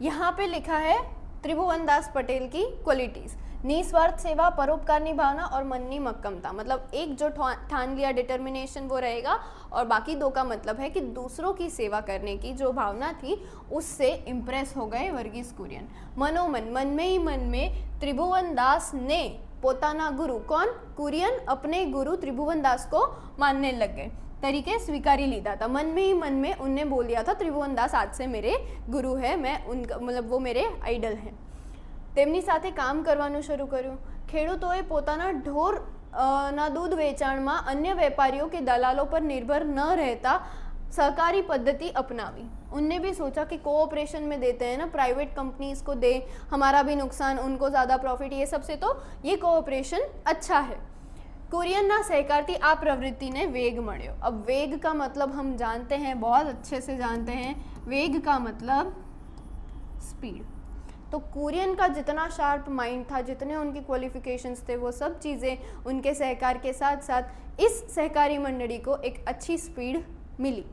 यहाँ पे लिखा है त्रिभुवन दास पटेल की क्वालिटीज़, निस्वार्थ सेवा, परोपकारनी भावना और मननी मक्कमता। मतलब एक जो ठान लिया डिटर्मिनेशन वो रहेगा, और बाकी 2 का मतलब है कि दूसरों की सेवा करने की जो भावना थी उससे इम्प्रेस हो गए वर्गीस कुरियन। मनोमन, मन में ही मन में त्रिभुवन दास ने पोताना गुरु, कौन? कुरियन अपने गुरु त्रिभुवन दास को मानने लग गए, तरीके स्वीकारी लीधा था। मन में ही मन में उनने बोल दिया था त्रिभुवन दास आज से मेरे गुरु है, मैं उनका मतलब वो मेरे आइडल हैं। તેમની સાથે કામ કરવાનું શરૂ કર્યું। ખેડૂતોએ પોતાના ઢોર ના દૂધ વેચાણમાં अन्य व्यापारियों के दलालों पर निर्भर न रहता सहकारी पद्धति अपनावी। उनने भी सोचा कि कोऑपरेशन में देते हैं ना, प्राइवेट कंपनीज को दे, हमारा भी नुकसान, उनको ज़्यादा प्रॉफिट, ये सबसे तो ये कोऑपरेशन अच्छा है। कुरियन सहकारती आ प्रवृत्ति ने वेग मळ्यो। अब वेग का मतलब हम जानते हैं, बहुत अच्छे से जानते हैं, वेग का मतलब स्पीड। तो कुरियन का जितना शार्प माइंड था, जितने उनकी क्वालिफिकेशंस थे, वो सब चीज़ें उनके सहकार के साथ साथ इस सहकारी मंडली को एक अच्छी स्पीड मिली।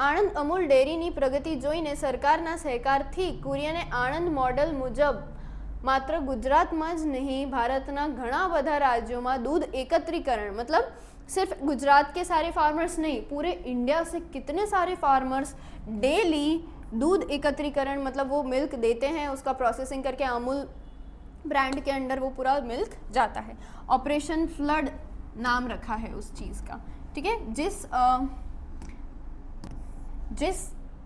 आणंद अमूल डेरीनी प्रगति जोईने सरकारना सहकारथी कुरियने आणंद मॉडल मुजब मात्र गुजरात में ज नहीं, भारतना घणा बधा राज्यों में दूध एकत्रीकरण, मतलब सिर्फ गुजरात के सारे फार्मर्स नहीं, पूरे इंडिया से कितने सारे फार्मर्स डेली दूध एकत्रीकरण, मतलब वो मिल्क देते हैं, उसका प्रोसेसिंग करके अमूल ब्रांड के अंडर वो पूरा मिल्क जाता है। ऑपरेशन फ्लड नाम रखा है उस चीज़ का, ठीक है। जिस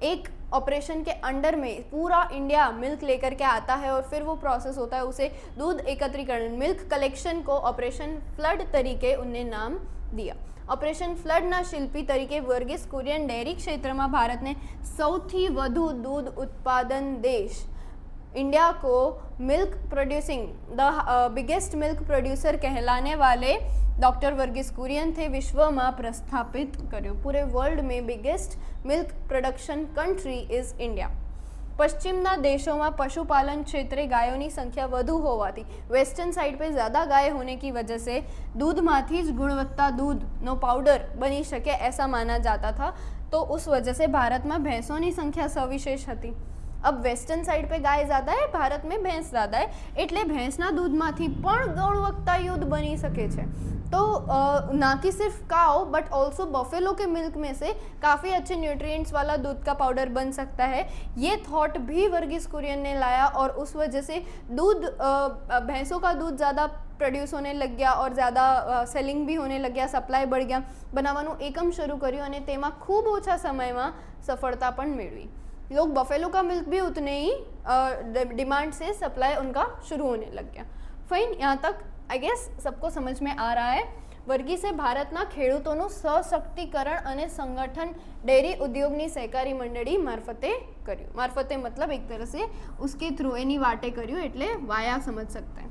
एक ऑपरेशन के अंडर में पूरा इंडिया मिल्क लेकर के आता है और फिर वो प्रोसेस होता है, उसे दूध एकत्रीकरण, मिल्क कलेक्शन को ऑपरेशन फ्लड तरीके उनने नाम दिया। ऑपरेशन फ्लडना शिल्पी तरीके वर्गीस कुरियन डेयरी क्षेत्र में भारत ने सौथी वधु दूध उत्पादन देश इंडिया को milk producing the biggest milk producer कहलाने वाले ડોક્ટર વર્ગીસ કુરિયન થે વિશ્વમાં પ્રસ્થાપિત કર્યો. પૂરે વર્લ્ડ में biggest milk production country is India. पश्चिमના देशों में पशुपालन क्षेत्रे गायों की संख्या વધુ હોવાથી वेस्टर्न साइड पे ज़्यादा गाय होने की वजह से दूध माथी ज गुणवत्ता दूध नो पाउडर बनी सके ऐसा माना जाता था. तो उस वजह से भारत में भैंसों की संख्या सविशेष थी. अब वेस्टर्न साइड पे गाय ज़्यादा है, भारत में भैंस ज़्यादा है, એટલે ભેંસના દૂધમાંથી પણ ગુણવત્તાયુક્ત બની શકે છે. तो ना कि सिर्फ काओ बट ऑल्सो बफेलो के मिल्क में से काफ़ी अच्छे न्यूट्रिएंट्स वाला दूध का पाउडर बन सकता है. ये थॉट भी वर्गीस कुरियन ने लाया और उस वजह से दूध भैंसों का दूध ज़्यादा प्रोड्यूस होने लग गया और ज़्यादा सेलिंग भी होने लग गया, सप्लाय बढ़ गया. बनावવાનું એકમ શરૂ કર્યું અને તેમાં ખૂબ ઓછા સમયમાં સફળતા પણ મેળવી. लोग बफेलो का मिल्क भी उतने ही डिमांड से सप्लाई उनका शुरू होने लग गया. फाइन, यहाँ तक आई गेस सबको समझ में आ रहा है. વર્ગીસે ભારતના ખેડૂતોનું સશક્તિકરણ અને સંગઠન डेयरी उद्योगની सहकारी मंडળી मार्फते કર્યું. मार्फते मतलब एक तरह से उसके थ्रू એની વાટે કર્યું એટલે वाया समझ सकते हैं.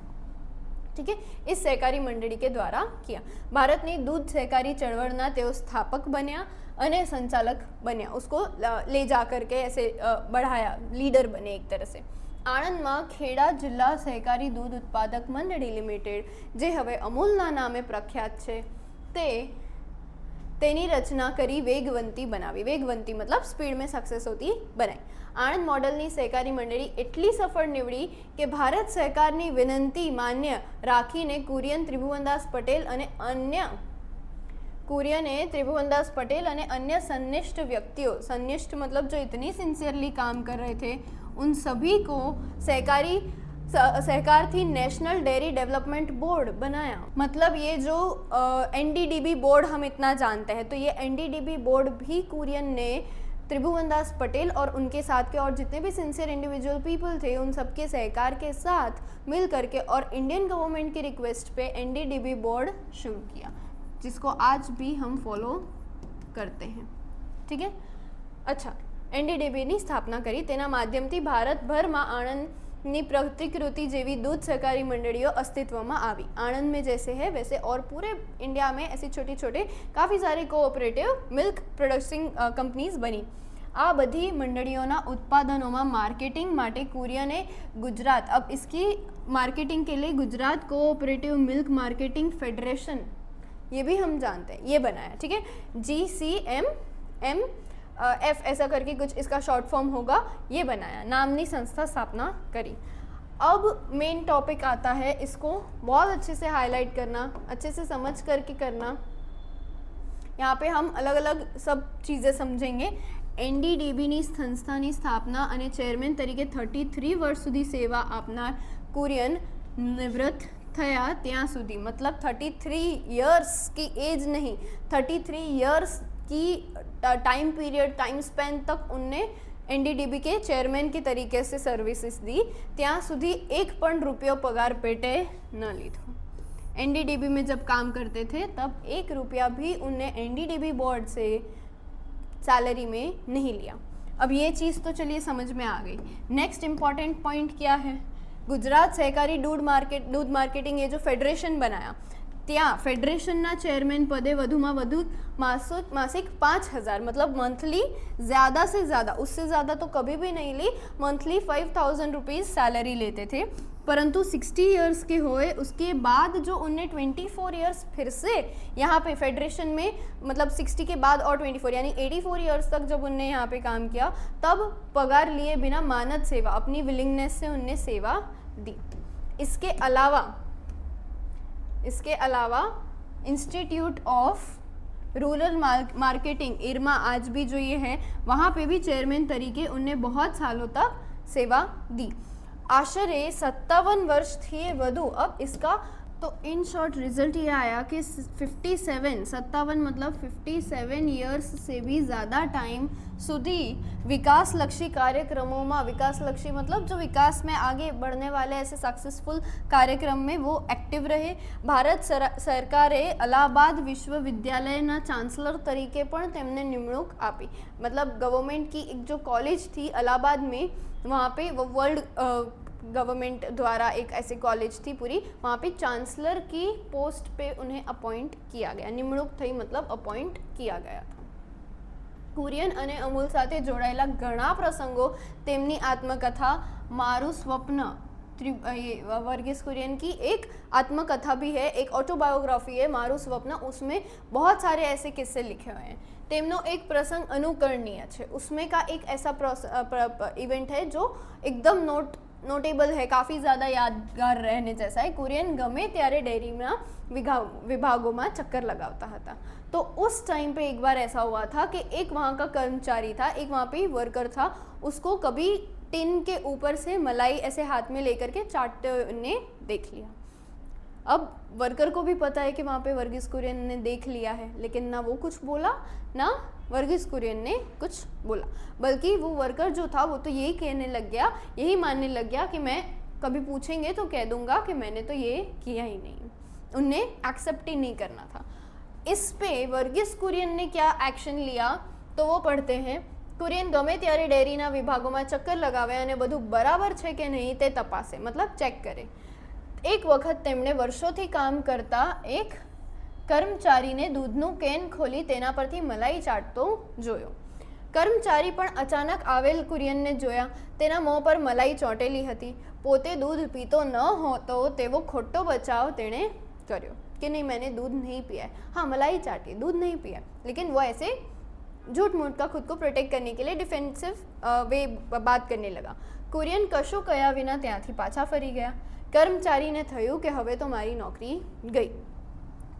ठीक है, इस सहकारी मंडળી के द्वारा किया. भारतनी दूध सहकारी चळवळना तेओ स्थापक बन्या અને संचालक बन्या. उसको ले जा करके ऐसे बढ़ाया, लीडर बने एक तरह से. આણંદમાં ખેડા જિલ્લા સહકારી દૂધ ઉત્પાદક મંડળી લિમિટેડ જે હવે અમૂલના નામે પ્રખ્યાત છે તેની રચના કરી વેગવંતી બનાવી. વેગવંતી मतलब સ્પીડ में सक्सेस होती बनाई. આણંદ મોડલની સહકારી મંડળી એટલી સફળ નીવડી કે ભારત સરકારની વિનંતી માન્ય રાખીને કુરિયન ત્રિભુવનદાસ પટેલ અને अन्य कुरियने त्रिभुवनदास पटेल અને अन्य सन्निष्ठ व्यक्तियों, सन्निष्ठ मतलब जो इतनी सिंसियरली काम कर रहे थे, उन सभी को सहकार थी नेशनल डेयरी डेवलपमेंट बोर्ड बनाया. मतलब ये जो एनडीडीबी बोर्ड हम इतना जानते हैं, तो ये एनडीडीबी बोर्ड भी कुरियन ने त्रिभुवनदास पटेल और उनके साथ के और जितने भी सिंसियर इंडिविजुअल पीपल थे उन सबके सहकार के साथ मिल करके और इंडियन गवर्नमेंट की रिक्वेस्ट पे एनडीडीबी बोर्ड शुरू किया, जिसको आज भी हम फॉलो करते हैं. ठीक है, अच्छा, એનડીડીબીની સ્થાપના કરી. તેના માધ્યમથી ભારતભરમાં આણંદની प्रतिकृति જેવી दूध सहकारी मंडलियों अस्तित्वમાં આવી. आनंद में जैसे है वैसे और पूरे इंडिया में ऐसी छोटी छोटे काफ़ी सारी कोऑपरेटिव मिल्क प्रोडक्टिंग कंपनीज बनी. आ बधी मंडलियों उत्पादनों में मार्केटिंग माटे कुरियने गुजरात, अब इसकी मार्केटिंग के लिए Gujarat cooperative milk marketing federation, ये भी हम जानते हैं, ये बनाया. ठीक है, GCMMF ऐसा करके कुछ इसका शॉर्ट फॉर्म होगा, ये बनाया. नामनी संस्था स्थापना करी. अब मेन टॉपिक आता है, इसको बहुत अच्छे से हाईलाइट करना, अच्छे से समझ करके करना. यहाँ पे हम अलग अलग सब चीज़ें समझेंगे. एनडीडीबीની સંસ્થાની સ્થાપના અને ચેરમેન તરીકે 33 વર્ષ સુધી સેવા આપનાર कुरियन નિવૃત્ત થયા ત્યાં સુધી, मतलब 33 ईयर्स की एज नहीं, 33 ईयर्स की टाइम पीरियड, टाइम स्पेन तक उनने एनडीडीबी के चेयरमैन के तरीके से सर्विसेज दी. ત્યાં સુધી एक પણ रुपयो पगार पेटे न लीधो. एनडीडीबी में जब काम करते थे तब 1 रुपया भी उनने एनडीडीबी बोर्ड से सैलरी में नहीं लिया. अब ये चीज़ तो चलिए समझ में आ गई. नेक्स्ट इम्पॉर्टेंट पॉइंट क्या है, गुजरात सहकारी दूध मार्केटिंग, ये जो फेडरेशन बनाया, ત્યાં ફેડરેશનના ચેરમેન પદે વધુમાં વધુ मासिक 5,000, मतलब मंथली ज़्यादा से ज़्यादा, उससे ज़्यादा तो कभी भी नहीं ली, मंथली 5,000 रुपीज़ सैलरी लेते थे. परंतु 60 इयर्स के हुए उसके बाद जो उनने 24 इयर्स फिर से यहाँ पे फेडरेशन में, मतलब 60 के बाद और 24 यानी 84 इयर्स तक जब उनने यहाँ पे काम किया, तब पगार लिए बिना मानद सेवा, अपनी विलिंगनेस से उनने सेवा दी. इसके अलावा इंस्टीट्यूट ऑफ रूरल मार्केटिंग इरमा आज भी जो ये है, वहाँ पे भी चेयरमैन तरीके उनने बहुत सालों तक सेवा दी. आशरे 57 वर्षથી વધુ. अब इसका तो इन शॉर्ट रिजल्ट ये आया कि 57 मतलब 57 યર્સ से भी ज़्यादा टाइम સુધી વિકાસલક્ષી કાર્યક્રમોમાં, વિકાસલક્ષી मतलब जो विकास में आगे बढ़ने वाले ऐसे सक्सेसफुल कार्यक्रम में वो एक्टिव रहे। भारत सरकारे अलाहाबाद विश्वविद्यालयના ચાન્સલર તરીકે પણ તેમને નિમણૂક આપી। मतलब गवर्नमेंट की एक जो कॉलेज थी इलाहाबाद में, वहाँ पे वो वर्ल्ड गवर्नमेंट द्वारा एक ऐसी कॉलेज थी पूरी, वहाँ पे चांसलर की पोस्ट पे उन्हें अपॉइंट किया गया। निमणूक थई मतलब अपॉइंट किया गया था। कुरियन અને અમૂલ સાથે જોડાયેલા ઘણા પ્રસંગો તેમની આત્મકથા મારું સ્વપ્ન, वर्गीस कुरियन की एक आत्मकथा भी है, एक ऑटोबायोग्राफी है मारू स्वप्न, उसमें बहुत सारे ऐसे किस्से लिखे हुए हैं। तेमनो एक प्रसंग अनुकरणीय है, उसमें का एक ऐसा इवेंट है जो एकदम नोटेबल है, काफ़ी ज़्यादा यादगार रहने जैसा है। कुरियन गमे त्यारे डेयरी में विभागों में चक्कर लगाता था। तो उस टाइम पे एक बार ऐसा हुआ था कि एक वहाँ का कर्मचारी था, एक वहाँ पे वर्कर था, उसको कभी टिन के ऊपर से मलाई ऐसे हाथ में लेकर के चाटते ने देख लिया। अब वर्कर को भी पता है कि वहाँ पे वर्गीस कुरियन ने देख लिया है, लेकिन ना वो कुछ बोला ना वर्गीस कुरियन ने कुछ बोला, बल्कि वो वर्कर जो था वो तो यही कहने लग गया, यही मानने लग गया कि मैं कभी पूछेंगे तो कह दूंगा कि मैंने तो ये किया ही नहीं। उन्हें एक्सेप्ट ही नहीं करना था। इस पे वर्गीस कुरियन ने क्या एक्शन लिया तो वो पढ़ते हैं। कुरियन गमे त्यारे डेयरीना विभागों में चक्कर लगावे અને બધું બરાબર છે કે નહીં તે તપાસે, मतलब चेक करे। एक वखत તેમણે વર્ષોથી કામ કરતા એક કર્મચારીને દૂધનું કેન ખોલી તેના પરથી મલાઈ ચાટતો જોયો। કર્મચારી પણ અચાનક આવેલ કુરિયનને જોયા, તેના મોં પર મલાઈ ચોંટેલી હતી। પોતે દૂધ પીતો ન હોતો તેવો ખોટો બચાવ તેણે કર્યો कि नहीं मैंने दूध नहीं पिया है, हाँ मलाई चाटी, दूध नहीं पिया, लेकिन वो ऐसे झूठ मूठ का खुद को प्रोटेक्ट करने के लिए डिफेंसिव वे बात करने लगा। कुरियन कशो कया विना ત્યાંથી પાછા ફરી ગયા। કર્મચારીને થયું કે હવે તો મારી નોકરી ગઈ।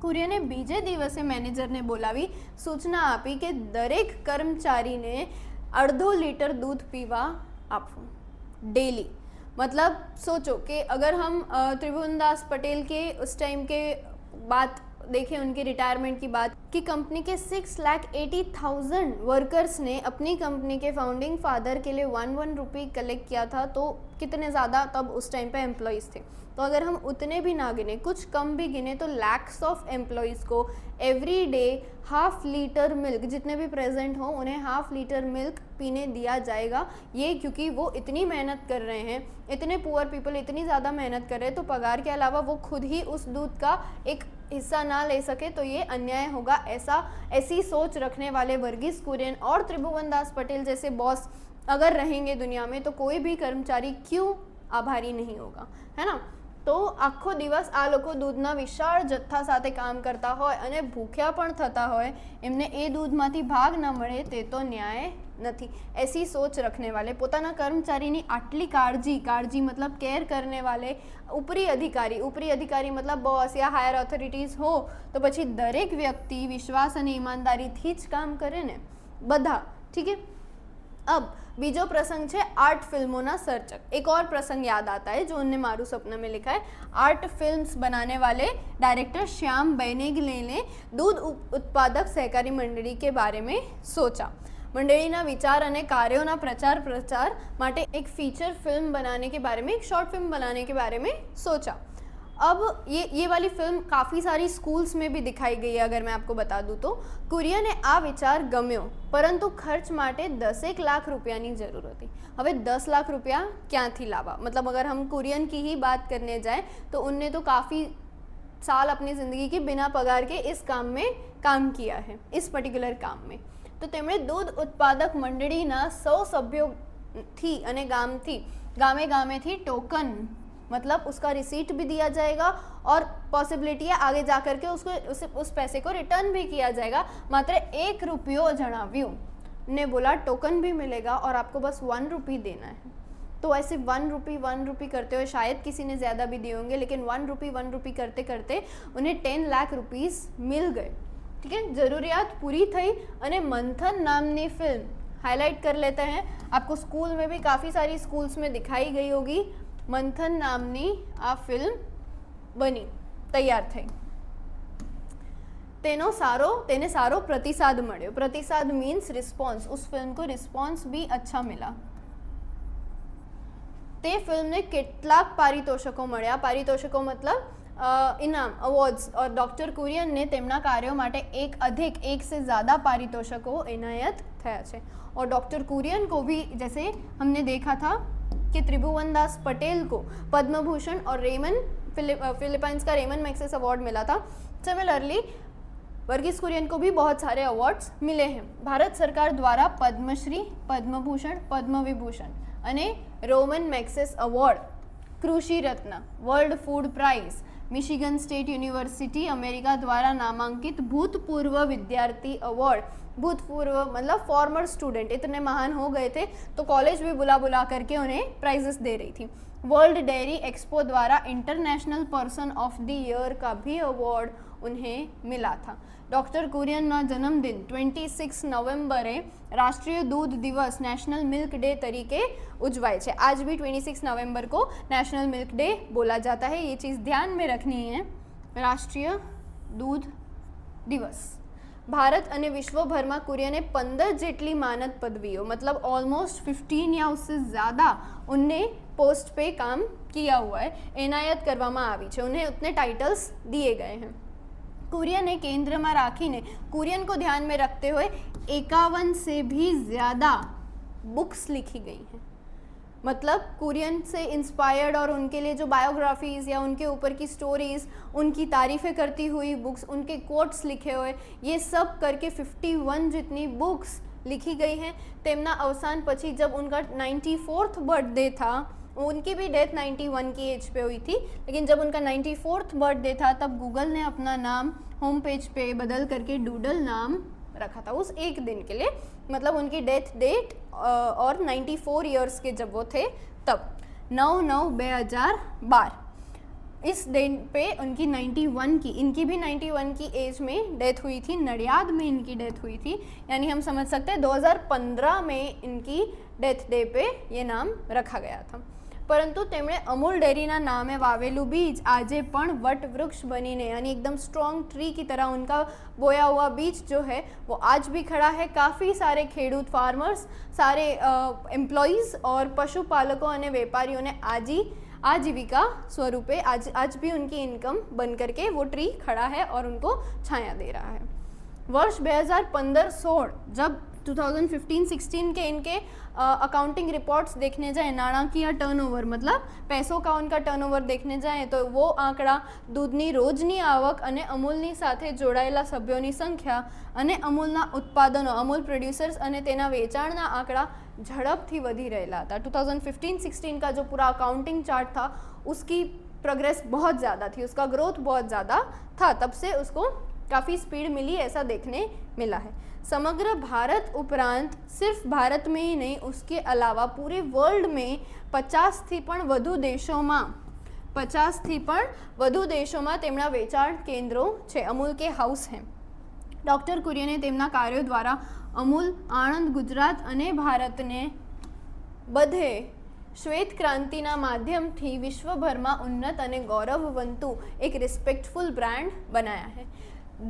કુરિયને બીજે દિવસે મેનેજરને બોલાવી સૂચના આપી કે દરેક કર્મચારીને અડધો लीटर दूध पीवा આપવું डेली। मतलब सोचो कि अगर हम त्रिभुवनदास पटेल के उस टाइम के बात देखें, उनके रिटायरमेंट की बात, कि कंपनी के 6,80,000 वर्कर्स ने अपनी कंपनी के फाउंडिंग फादर के लिए 1 रुपये कलेक्ट किया था, तो कितने ज़्यादा तब उस टाइम पे एम्प्लॉयज़ थे। तो अगर हम उतने भी ना गिने, कुछ कम भी गिने, तो लैक्स ऑफ एम्प्लॉयज़ को every day half litre milk, जितने भी प्रेजेंट हों उन्हें हाफ लीटर मिल्क पीने दिया जाएगा। ये क्योंकि वो इतनी मेहनत कर रहे हैं, इतने पुअर पीपल इतनी ज़्यादा मेहनत कर रहे हैं, तो पगार के अलावा वो खुद ही उस दूध का एक हिस्सा ना ले सके तो ये अन्याय होगा। ऐसी सोच रखने वाले वर्गीस कुरियन और त्रिभुवनदास पटेल जैसे बॉस अगर रहेंगे दुनिया में, तो कोई भी कर्मचारी क्यों आभारी नहीं होगा, है ना। तो आखो दिवस आ लोग दूधना विशाल जत्था साथे काम करता होय अने भूख्या पण थता होय, एमने ए दूधमांथी भाग न मळे ते तो न्याय नहीं। ऐसी सोच रखने वाले, पोताना कर्मचारी की आटली काळजी मतलब केयर करने वाले ऊपरी अधिकारी मतलब बॉस या हायर ऑथोरिटीज हो, तो पछी दरेक व्यक्ति विश्वास और ईमानदारी थी ज काम करे ने बधा। ठीक है। अब बीजो प्रसंग है आर्ट फिल्मों ना सर्चक। एक और प्रसंग याद आता है जो उनने मारू सपना में लिखा है। आर्ट फिल्म्स बनाने वाले डायरेक्टर श्याम बेनेगले ने दूध उत्पादक सहकारी मंडली के बारे में सोचा। मंडळीना विचार अने कार्यों प्रचार माटे एक फीचर फिल्म बनाने के बारे में, एक शॉर्ट फिल्म बनाने के बारे में सोचा। अब ये वाली फिल्म काफ़ी सारी स्कूल्स में भी दिखाई गई है। अगर मैं आपको बता दूँ तो कुरियने आ विचार गम्यो, परंतु खर्च माटे 10 लाख रुपयानी जरूर थी। हवे 10 लाख रुपया क्यांथी लावा, मतलब अगर हम कुरियन की ही बात करने जाए तो उनने तो काफ़ी साल अपनी ज़िंदगी के बिना पगार के इस काम में काम किया है, इस पर्टिकुलर काम में। तो तेमणे दूध उत्पादक मंडळीना 100 सभ्यों थी अने गामे गामे थी टोकन, मतलब उसका रिसीट भी दिया जाएगा और पॉसिबिलिटी है आगे जा कर के उस पैसे को रिटर्न भी किया जाएगा। मात्र 1 रुपयो जणाव्યું ने बोला टोकन भी मिलेगा और आपको बस 1 रुपये देना है। तो ऐसे 1 रुपये करते हुए शायद किसी ने ज़्यादा भी दिए होंगे, लेकिन 1 रुपये करते करते उन्हें 10 लाख रुपीस मिल गए। ठीक है। ज़रूरियात पूरी थी अने मंथन नामनी फिल्म हाईलाइट कर लेते हैं। आपको स्कूल में भी काफ़ी सारी स्कूल्स में दिखाई गई होगी। मंथन नामनी आ फिल्म बनी। તૈયાર થઈ, તેને सारो प्रतिसाद મળ્યો. प्रतिसाद मीन्स रिस्पॉन्स, उस फिल्म को रिस्पॉन्स भी अच्छा मिला. તે ફિલ્મને કેટલાક પારિતોષકો મળ્યા. પારિતોષકો मतलब इनाम, अवार्ड्स. और डॉक्टर कुरियन ने તેમના કાર્યો માટે एक से ज़्यादा पारितोषकों इनायत થયા છે. और डॉक्टर कुरियन को भी जैसे हमने देखा था कि त्रिभुवन दास पटेल को पद्म भूषण और फिलीपाइंस का रेमन मैग्सेसे अवार्ड मिला था. सिमिलरली वर्गीस कुरियन को भी बहुत सारे अवार्ड्स मिले हैं. भारत सरकार द्वारा पद्मश्री, पद्म भूषण, पद्म विभूषण અને Roman મેગ્સેસ award, Krishi Ratna, world food prize, Michigan state university America द्वारा नामांकित भूतपूर्व विद्यार्थी अवार्ड. भूतपूर्व मतलब फॉर्मर स्टूडेंट, इतने महान हो गए थे तो कॉलेज भी बुला बुला करके उन्हें प्राइजेस दे रही थी. वर्ल्ड डेयरी एक्सपो द्वारा international person of the year का भी अवॉर्ड उन्हें मिला था. डॉक्टर कुरियनना जन्मदिन 26 नवेम्बरे राष्ट्रीय दूध दिवस नेशनल मिल्क डे तरीके उजवाय है. आज भी 26 नवंबर को नेशनल मिल्क डे बोला जाता है. ये चीज़ ध्यान में रखनी है. राष्ट्रीय दूध दिवस. भारत અને વિશ્વભરમાં कुरियने 15 જેટલી मानद पदवियों मतलब ऑलमोस्ट 15 या उससे ज़्यादा उनने पोस्ट पे काम किया हुआ है, एनायत કરવામાં આવી છે. उन्हें उतने टाइटल्स दिए गए हैं. कुरियने केंद्र में राखीने कुरियन को ध्यान में रखते हुए 51 से भी ज़्यादा बुक्स लिखी गई हैं. मतलब कुरियन से इंस्पायर्ड और उनके लिए जो बायोग्राफीज़ या उनके ऊपर की स्टोरीज़, उनकी तारीफ़ें करती हुई बुक्स, उनके कोट्स लिखे हुए, ये सब करके 51 जितनी बुक्स लिखी गई हैं. तेमना अवसान पछी जब उनका 94th बर्थडे था, उनकी भी डेथ 91 की एज पे हुई थी, लेकिन जब उनका 94th बर्थडे था तब गूगल ने अपना नाम होम पेज पे बदल करके डूडल नाम रखा था उस एक दिन के लिए. मतलब उनकी डेथ डेट और 94 ईयर्स के जब वो थे तब 9/9/2012 इस दिन पे उनकी 91 की, इनकी भी 91 की एज में डेथ हुई थी. नडियाद में इनकी डेथ हुई थी, यानी हम समझ सकते हैं 2015 में इनकी डेथ डे पे ये नाम रखा गया था. परंतु તેમણે અમૂલ ડેરીના નામે વાવેલું બીજ આજે પણ વટ વૃક્ષ બનીને यानी एकदम स्ट्रॉन्ग ट्री की तरह उनका बोया हुआ बीज जो है वो आज भी खड़ा है. काफ़ी सारे खेडूत फार्मर्स, सारे एम्प्लॉयज़ और पशुपालकों और व्यापारियों ने आजीविका स्वरूपे आज भी उनकी इनकम बन करके वो ट्री खड़ा है और उनको छाया दे रहा है. वर्ष 2015-16 जब 2015-16 के इनके अकाउंटिंग रिपोर्ट्स देखने जाए, नाણાકીય टर्नओवर मतलब पैसों का उनका टर्नओवर देखने जाए तो वो आंकड़ा दूधनी रोजनी आवक અને અમૂલની સાથે જોડાયેલા સભ્યોની સંખ્યા અને અમૂલના ઉત્પાદનો, અમૂલ પ્રોડ્યુસર્સ અને તેના વેચાણના આંકડા ઝડપથી વધી રહેલા હતા. 2015-16 का जो पूरा अकाउंटिंग चार्ट था उसकी प्रोग्रेस बहुत ज़्यादा थी, उसका ग्रोथ बहुत ज़्यादा था. तब से उसको काफ़ी स्पीड मिली, ऐसा देखने मिला है. समग्र भारत उपरांत सिर्फ भारत में ही नहीं, उसके अलावा पूरे वर्ल्ड में 50 થી પણ વધુ દેશોમાં તેમના વેચાણ કેન્દ્રો છે. અમૂલ के हाउस हैं. डॉक्टर कुरियने તેમના કાર્યો દ્વારા અમૂલ, આણંદ, ગુજરાત અને ભારતને બધે શ્વેત ક્રાંતિના માધ્યમથી વિશ્વભરમાં ઉન્નત અને ગૌરવવંતું એક રિસ્પેક્ટફુલ બ્રાન્ડ બનાયા है.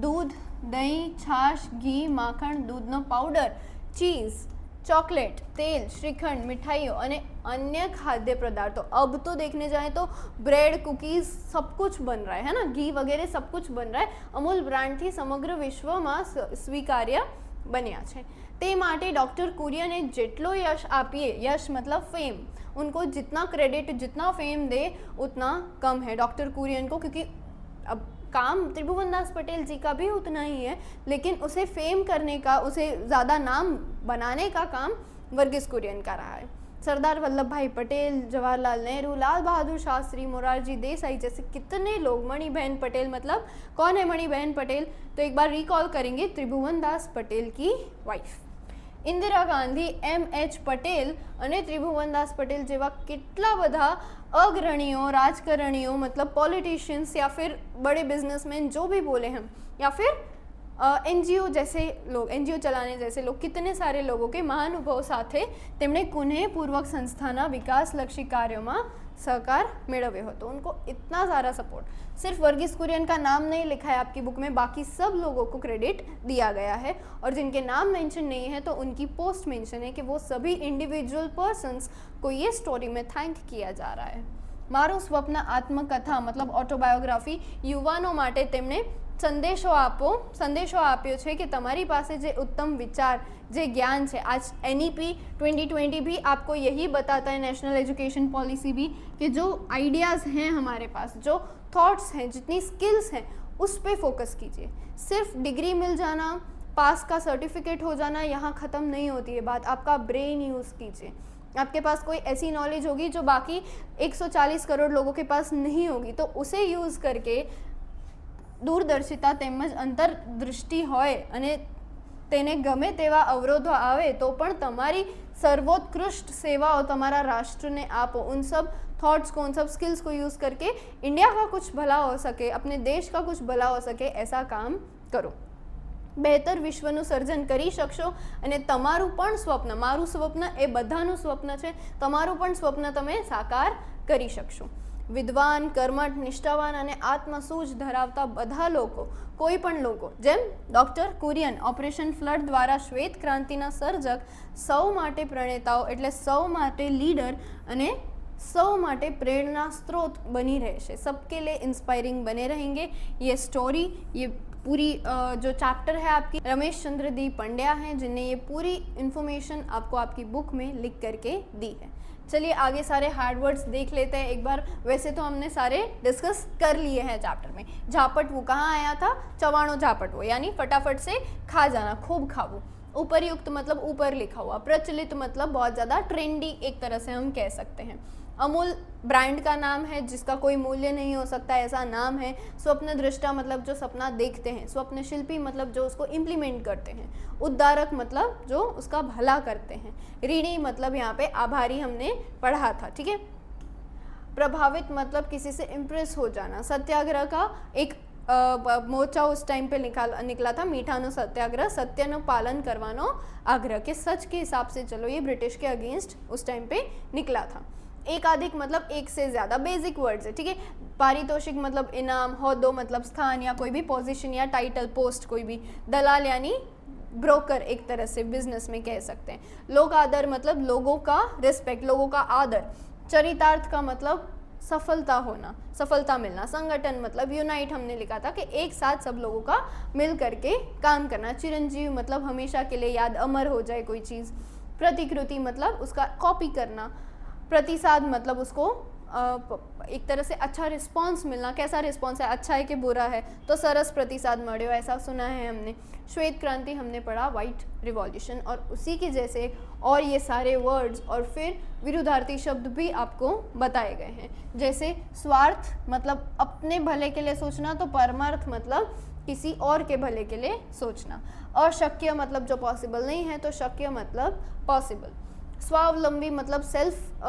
दूध, दही, छाछ, घी, माखण, दूधनो पाउडर, चीज़, चॉकलेट, तेल, श्रीखंड, मिठाइयों और अन्य खाद्य पदार्थों. अब तो देखने जाए तो ब्रेड, कुकीज़ सब कुछ बन रहा है ना, घी वगैरह सब कुछ बन रहा है. अमूल ब्रांड थी समग्र विश्व में स्वीकार्य बन्या है. ते माटे डॉक्टर कुरियने जेटलो यश आपीए, यश मतलब फेम, उनको जितना क्रेडिट, जितना फेम दे उतना कम है डॉक्टर कुरियन को, क्योंकि अब काम त्रिभुवन दास पटेल जी का भी उतना ही है, लेकिन उसे फेम करने का, उसे ज़्यादा नाम बनाने का काम वर्गीस कुरियन का रहा है. सरदार वल्लभ भाई पटेल, जवाहरलाल नेहरू, लाल बहादुर शास्त्री, मोरारजी देसाई जैसे कितने लोग, मणिबेन पटेल, मतलब कौन है मणिबेन पटेल, तो एक बार रिकॉल करेंगे, त्रिभुवन दास पटेल की वाइफ. इंदिरा गांधी, M.H. पटेल અને ત્રિભુવન દાસ પટેલ જેવા કેટલા બધા अग्रणियों, राजकारणियों मतलब पॉलिटिशियंस या फिर बड़े बिजनेसमैन जो भी बोले हम, या फिर एनजीओ जैसे लोग, एनजीओ चलाने जैसे लोग, कितने सारे लोगों के મહાનુભાવો સાથે તેમણે કુનેહપૂર્વક સંસ્થાના વિકાસલક્ષી કાર્યોમાં सहकार मेળવ્યો હતો। उनको इतना सारा सपोर्ट, सिर्फ वर्गीस कुरियन का नाम नहीं लिखा है आपकी बुक में, बाकी सब लोगों को क्रेडिट दिया गया है, और जिनके नाम मेंशन नहीं है तो उनकी पोस्ट मेंशन है कि वो सभी इंडिविजुअल पर्सन्स को ये स्टोरी में थैंक किया जा रहा है। मारू स्वप्न आत्मकथा मतलब ऑटोबायोग्राफी युवाओं माटे तेमणे संदेशो आप्यो है कि तमारी पासे जे उत्तम विचार, जे ज्ञान है, आज NEP 2020 भी आपको यही बताता है, नेशनल एजुकेशन पॉलिसी भी, कि जो आइडियाज़ हैं हमारे पास, जो थॉट्स हैं, जितनी स्किल्स हैं, उस पे फोकस कीजिए। सिर्फ डिग्री मिल जाना, पास का सर्टिफिकेट हो जाना यहाँ ख़त्म नहीं होती है बात। आपका ब्रेन यूज़ कीजिए। आपके पास कोई ऐसी नॉलेज होगी जो बाकी 140 करोड़ लोगों के पास नहीं होगी, तो उसे यूज़ करके दूरदर्शिता તેમજ અંતરદૃષ્ટિ હોય અને તેને ગમે તેવા અવરોધો આવે તો પણ તમારી सर्वोत्कृष्ट सेवाओं તમારા રાષ્ટ્રને આપો। उन सब थॉट्स को, उन सब स्किल्स को यूज़ करके इंडिया का कुछ भला हो सके, अपने देश का कुछ भला हो सके, ऐसा काम करो। बेहतर विश्वનું સર્જન કરી શકશો અને તમારું પણ સ્વપ્ન, મારું સ્વપ્ન એ બધાનું સ્વપ્ન છે, તમારું પણ સ્વપ્ન તમે સાકાર કરી શકશો। વિદ્વાન, કર્મઠ, નિષ્ઠાવાન અને આત્મસૂઝ ધરાવતા બધા લોકો, કોઈ પણ લોકો, જેમ ડૉક્ટર કુરિયન ઓપરેશન ફ્લડ દ્વારા શ્વેત ક્રાંતિના સર્જક, સૌ માટે પ્રણેતાઓ એટલે સૌ માટે લીડર અને सौ माटे प्रेरणा स्रोत बनी रहेशे, सबके लिए इंस्पायरिंग बने रहेंगे। ये स्टोरी, ये पूरी जो चैप्टर है आपकी, रमेश चंद्र दी पंड्या हैं जिन्हें ये पूरी इन्फॉर्मेशन आपको आपकी बुक में लिख करके दी है। चलिए आगे सारे हार्ड वर्ड्स देख लेते हैं एक बार। वैसे तो हमने सारे डिस्कस कर लिए हैं चैप्टर में। झापट वो कहाँ आया था? चवाणो झापट वो, यानी फटाफट से खा जाना, खूब खावू। उपरयुक्त मतलब ऊपर लिखा हुआ। प्रचलित मतलब बहुत ज़्यादा ट्रेंडी, एक तरह से हम कह सकते हैं। अमूल ब्रांड का नाम है जिसका कोई मूल्य नहीं हो सकता, ऐसा नाम है। स्वप्न दृष्टा मतलब जो सपना देखते हैं। स्वप्न शिल्पी मतलब जो उसको इम्प्लीमेंट करते हैं। उद्धारक मतलब जो उसका भला करते हैं। ऋणी मतलब यहाँ पे आभारी हमने पढ़ा था, ठीक है। प्रभावित मतलब किसी से इम्प्रेस हो जाना। सत्याग्रह का एक मोर्चा उस टाइम पे निकला था, मीठानो सत्याग्रह, सत्यनो पालन करवानो आग्रह, के सच के हिसाब से चलो, ये ब्रिटिश के अगेंस्ट उस टाइम पे निकला था। एकाधिक मतलब एक से ज़्यादा, बेसिक वर्ड्स है, ठीक है। पारितोषिक मतलब इनाम, होद्दो मतलब स्थान या कोई भी पोजीशन या टाइटल, पोस्ट कोई भी। दलाल यानी ब्रोकर, एक तरह से बिजनेस में कह सकते हैं। लोक आदर मतलब लोगों का रिस्पेक्ट, लोगों का आदर। चरितार्थ का मतलब सफलता होना, सफलता मिलना। संगठन मतलब यूनाइट, हमने लिखा था कि एक साथ सब लोगों का मिल करके काम करना। चिरंजीव मतलब हमेशा के लिए याद, अमर हो जाए कोई चीज़। प्रतिकृति मतलब उसका कॉपी करना। प्रतिसाद मतलब उसको एक तरह से अच्छा रिस्पॉन्स मिलना। कैसा रिस्पॉन्स है, अच्छा है कि बुरा है, तो सरस प्रतिसाद मळ्यो, ऐसा सुना है हमने। श्वेत क्रांति हमने पढ़ा, वाइट रिवॉल्यूशन, और उसी के जैसे और ये सारे वर्ड्स और फिर विरुद्धार्थी शब्द भी आपको बताए गए हैं। जैसे स्वार्थ मतलब अपने भले के लिए सोचना, तो परमार्थ मतलब किसी और के भले के लिए सोचना। अशक्य मतलब जो पॉसिबल नहीं है, तो शक्य मतलब पॉसिबल। स्वावलंबी मतलब सेल्फ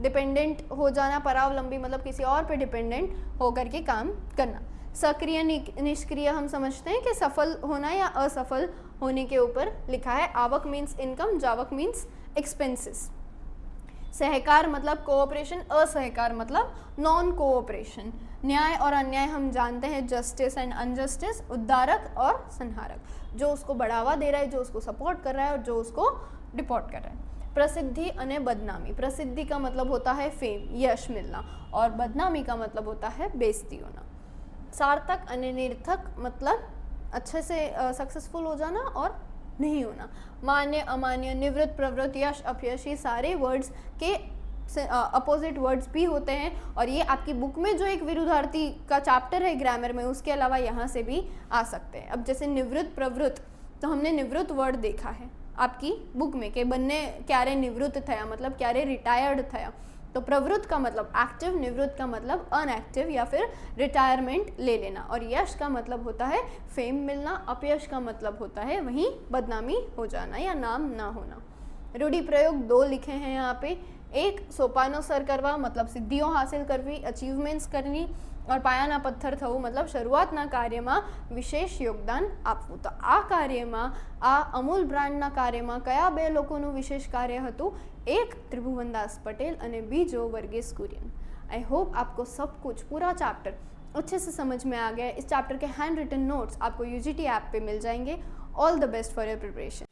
डिपेंडेंट हो जाना। परावलंबी मतलब किसी और पे डिपेंडेंट होकर के काम करना। सक्रिय निष्क्रिय हम समझते हैं कि सफल होना या असफल होने के ऊपर लिखा है। आवक मीन्स इनकम, जावक मीन्स एक्सपेंसेस। सहकार मतलब कोऑपरेशन, असहकार मतलब नॉन कोऑपरेशन। न्याय और अन्याय हम जानते हैं, जस्टिस एंड अनजस्टिस। उद्धारक और संहारक, जो उसको बढ़ावा दे रहा है, जो उसको सपोर्ट कर रहा है और जो उसको डिपोर्ट कर रहा है। प्रसिद्धि अने बदनामी। प्रसिद्धि का मतलब होता है फेम, यश मिलना, और बदनामी का मतलब होता है बेइज्जती होना। सार्थक अने निरर्थक मतलब अच्छे से सक्सेसफुल हो जाना और नहीं होना। मान्य, अमान्य, निवृत्त, प्रवृत्त, यश, अपयश, ये सारे वर्ड्स के अपोजिट वर्ड्स भी होते हैं। और ये आपकी बुक में जो एक विरुद्धार्थी का चैप्टर है ग्रामर में, उसके अलावा यहाँ से भी आ सकते हैं। अब जैसे निवृत्त, प्रवृत्त, तो हमने निवृत्त वर्ड देखा है आपकी बुक में कि बन्ने क्यारे निवृत्त थया मतलब क्यारे रिटायर्ड थया। तो प्रवृत्त का मतलब एक्टिव, निवृत्त का मतलब अनएक्टिव या फिर रिटायरमेंट ले लेना। और यश का मतलब होता है फेम मिलना। अपयश का मतलब होता है वहीं बदनामी हो जाना या नाम ना होना। रूढ़ि प्रयोग दो लिखे हैं यहाँ पे। એક સોપાનો સર કરવા મતલબ સિદ્ધિઓ હાસિલ કરવી, અચીવમેન્ટ્સ કરવી, और પાયાના પથ્થર થવું મતલબ શરૂઆતના કાર્યમાં વિશેષ યોગદાન આપવું. તો આ કાર્યમાં, આ અમૂલ બ્રાન્ડના કાર્યમાં કયા બે લોકોનું વિશેષ કાર્ય હતું? એક ત્રિભુવનદાસ પટેલ અને બીજો વર્ગીસ કુરિયન. आई होप आपको सब कुछ पूरा चैप्टर अच्छे से समझ में आ गया. इस चैप्टर के हैंड रिटन नोट्स आपको UGT ऐप पे मिल जाएंगे. All the best for your preparation.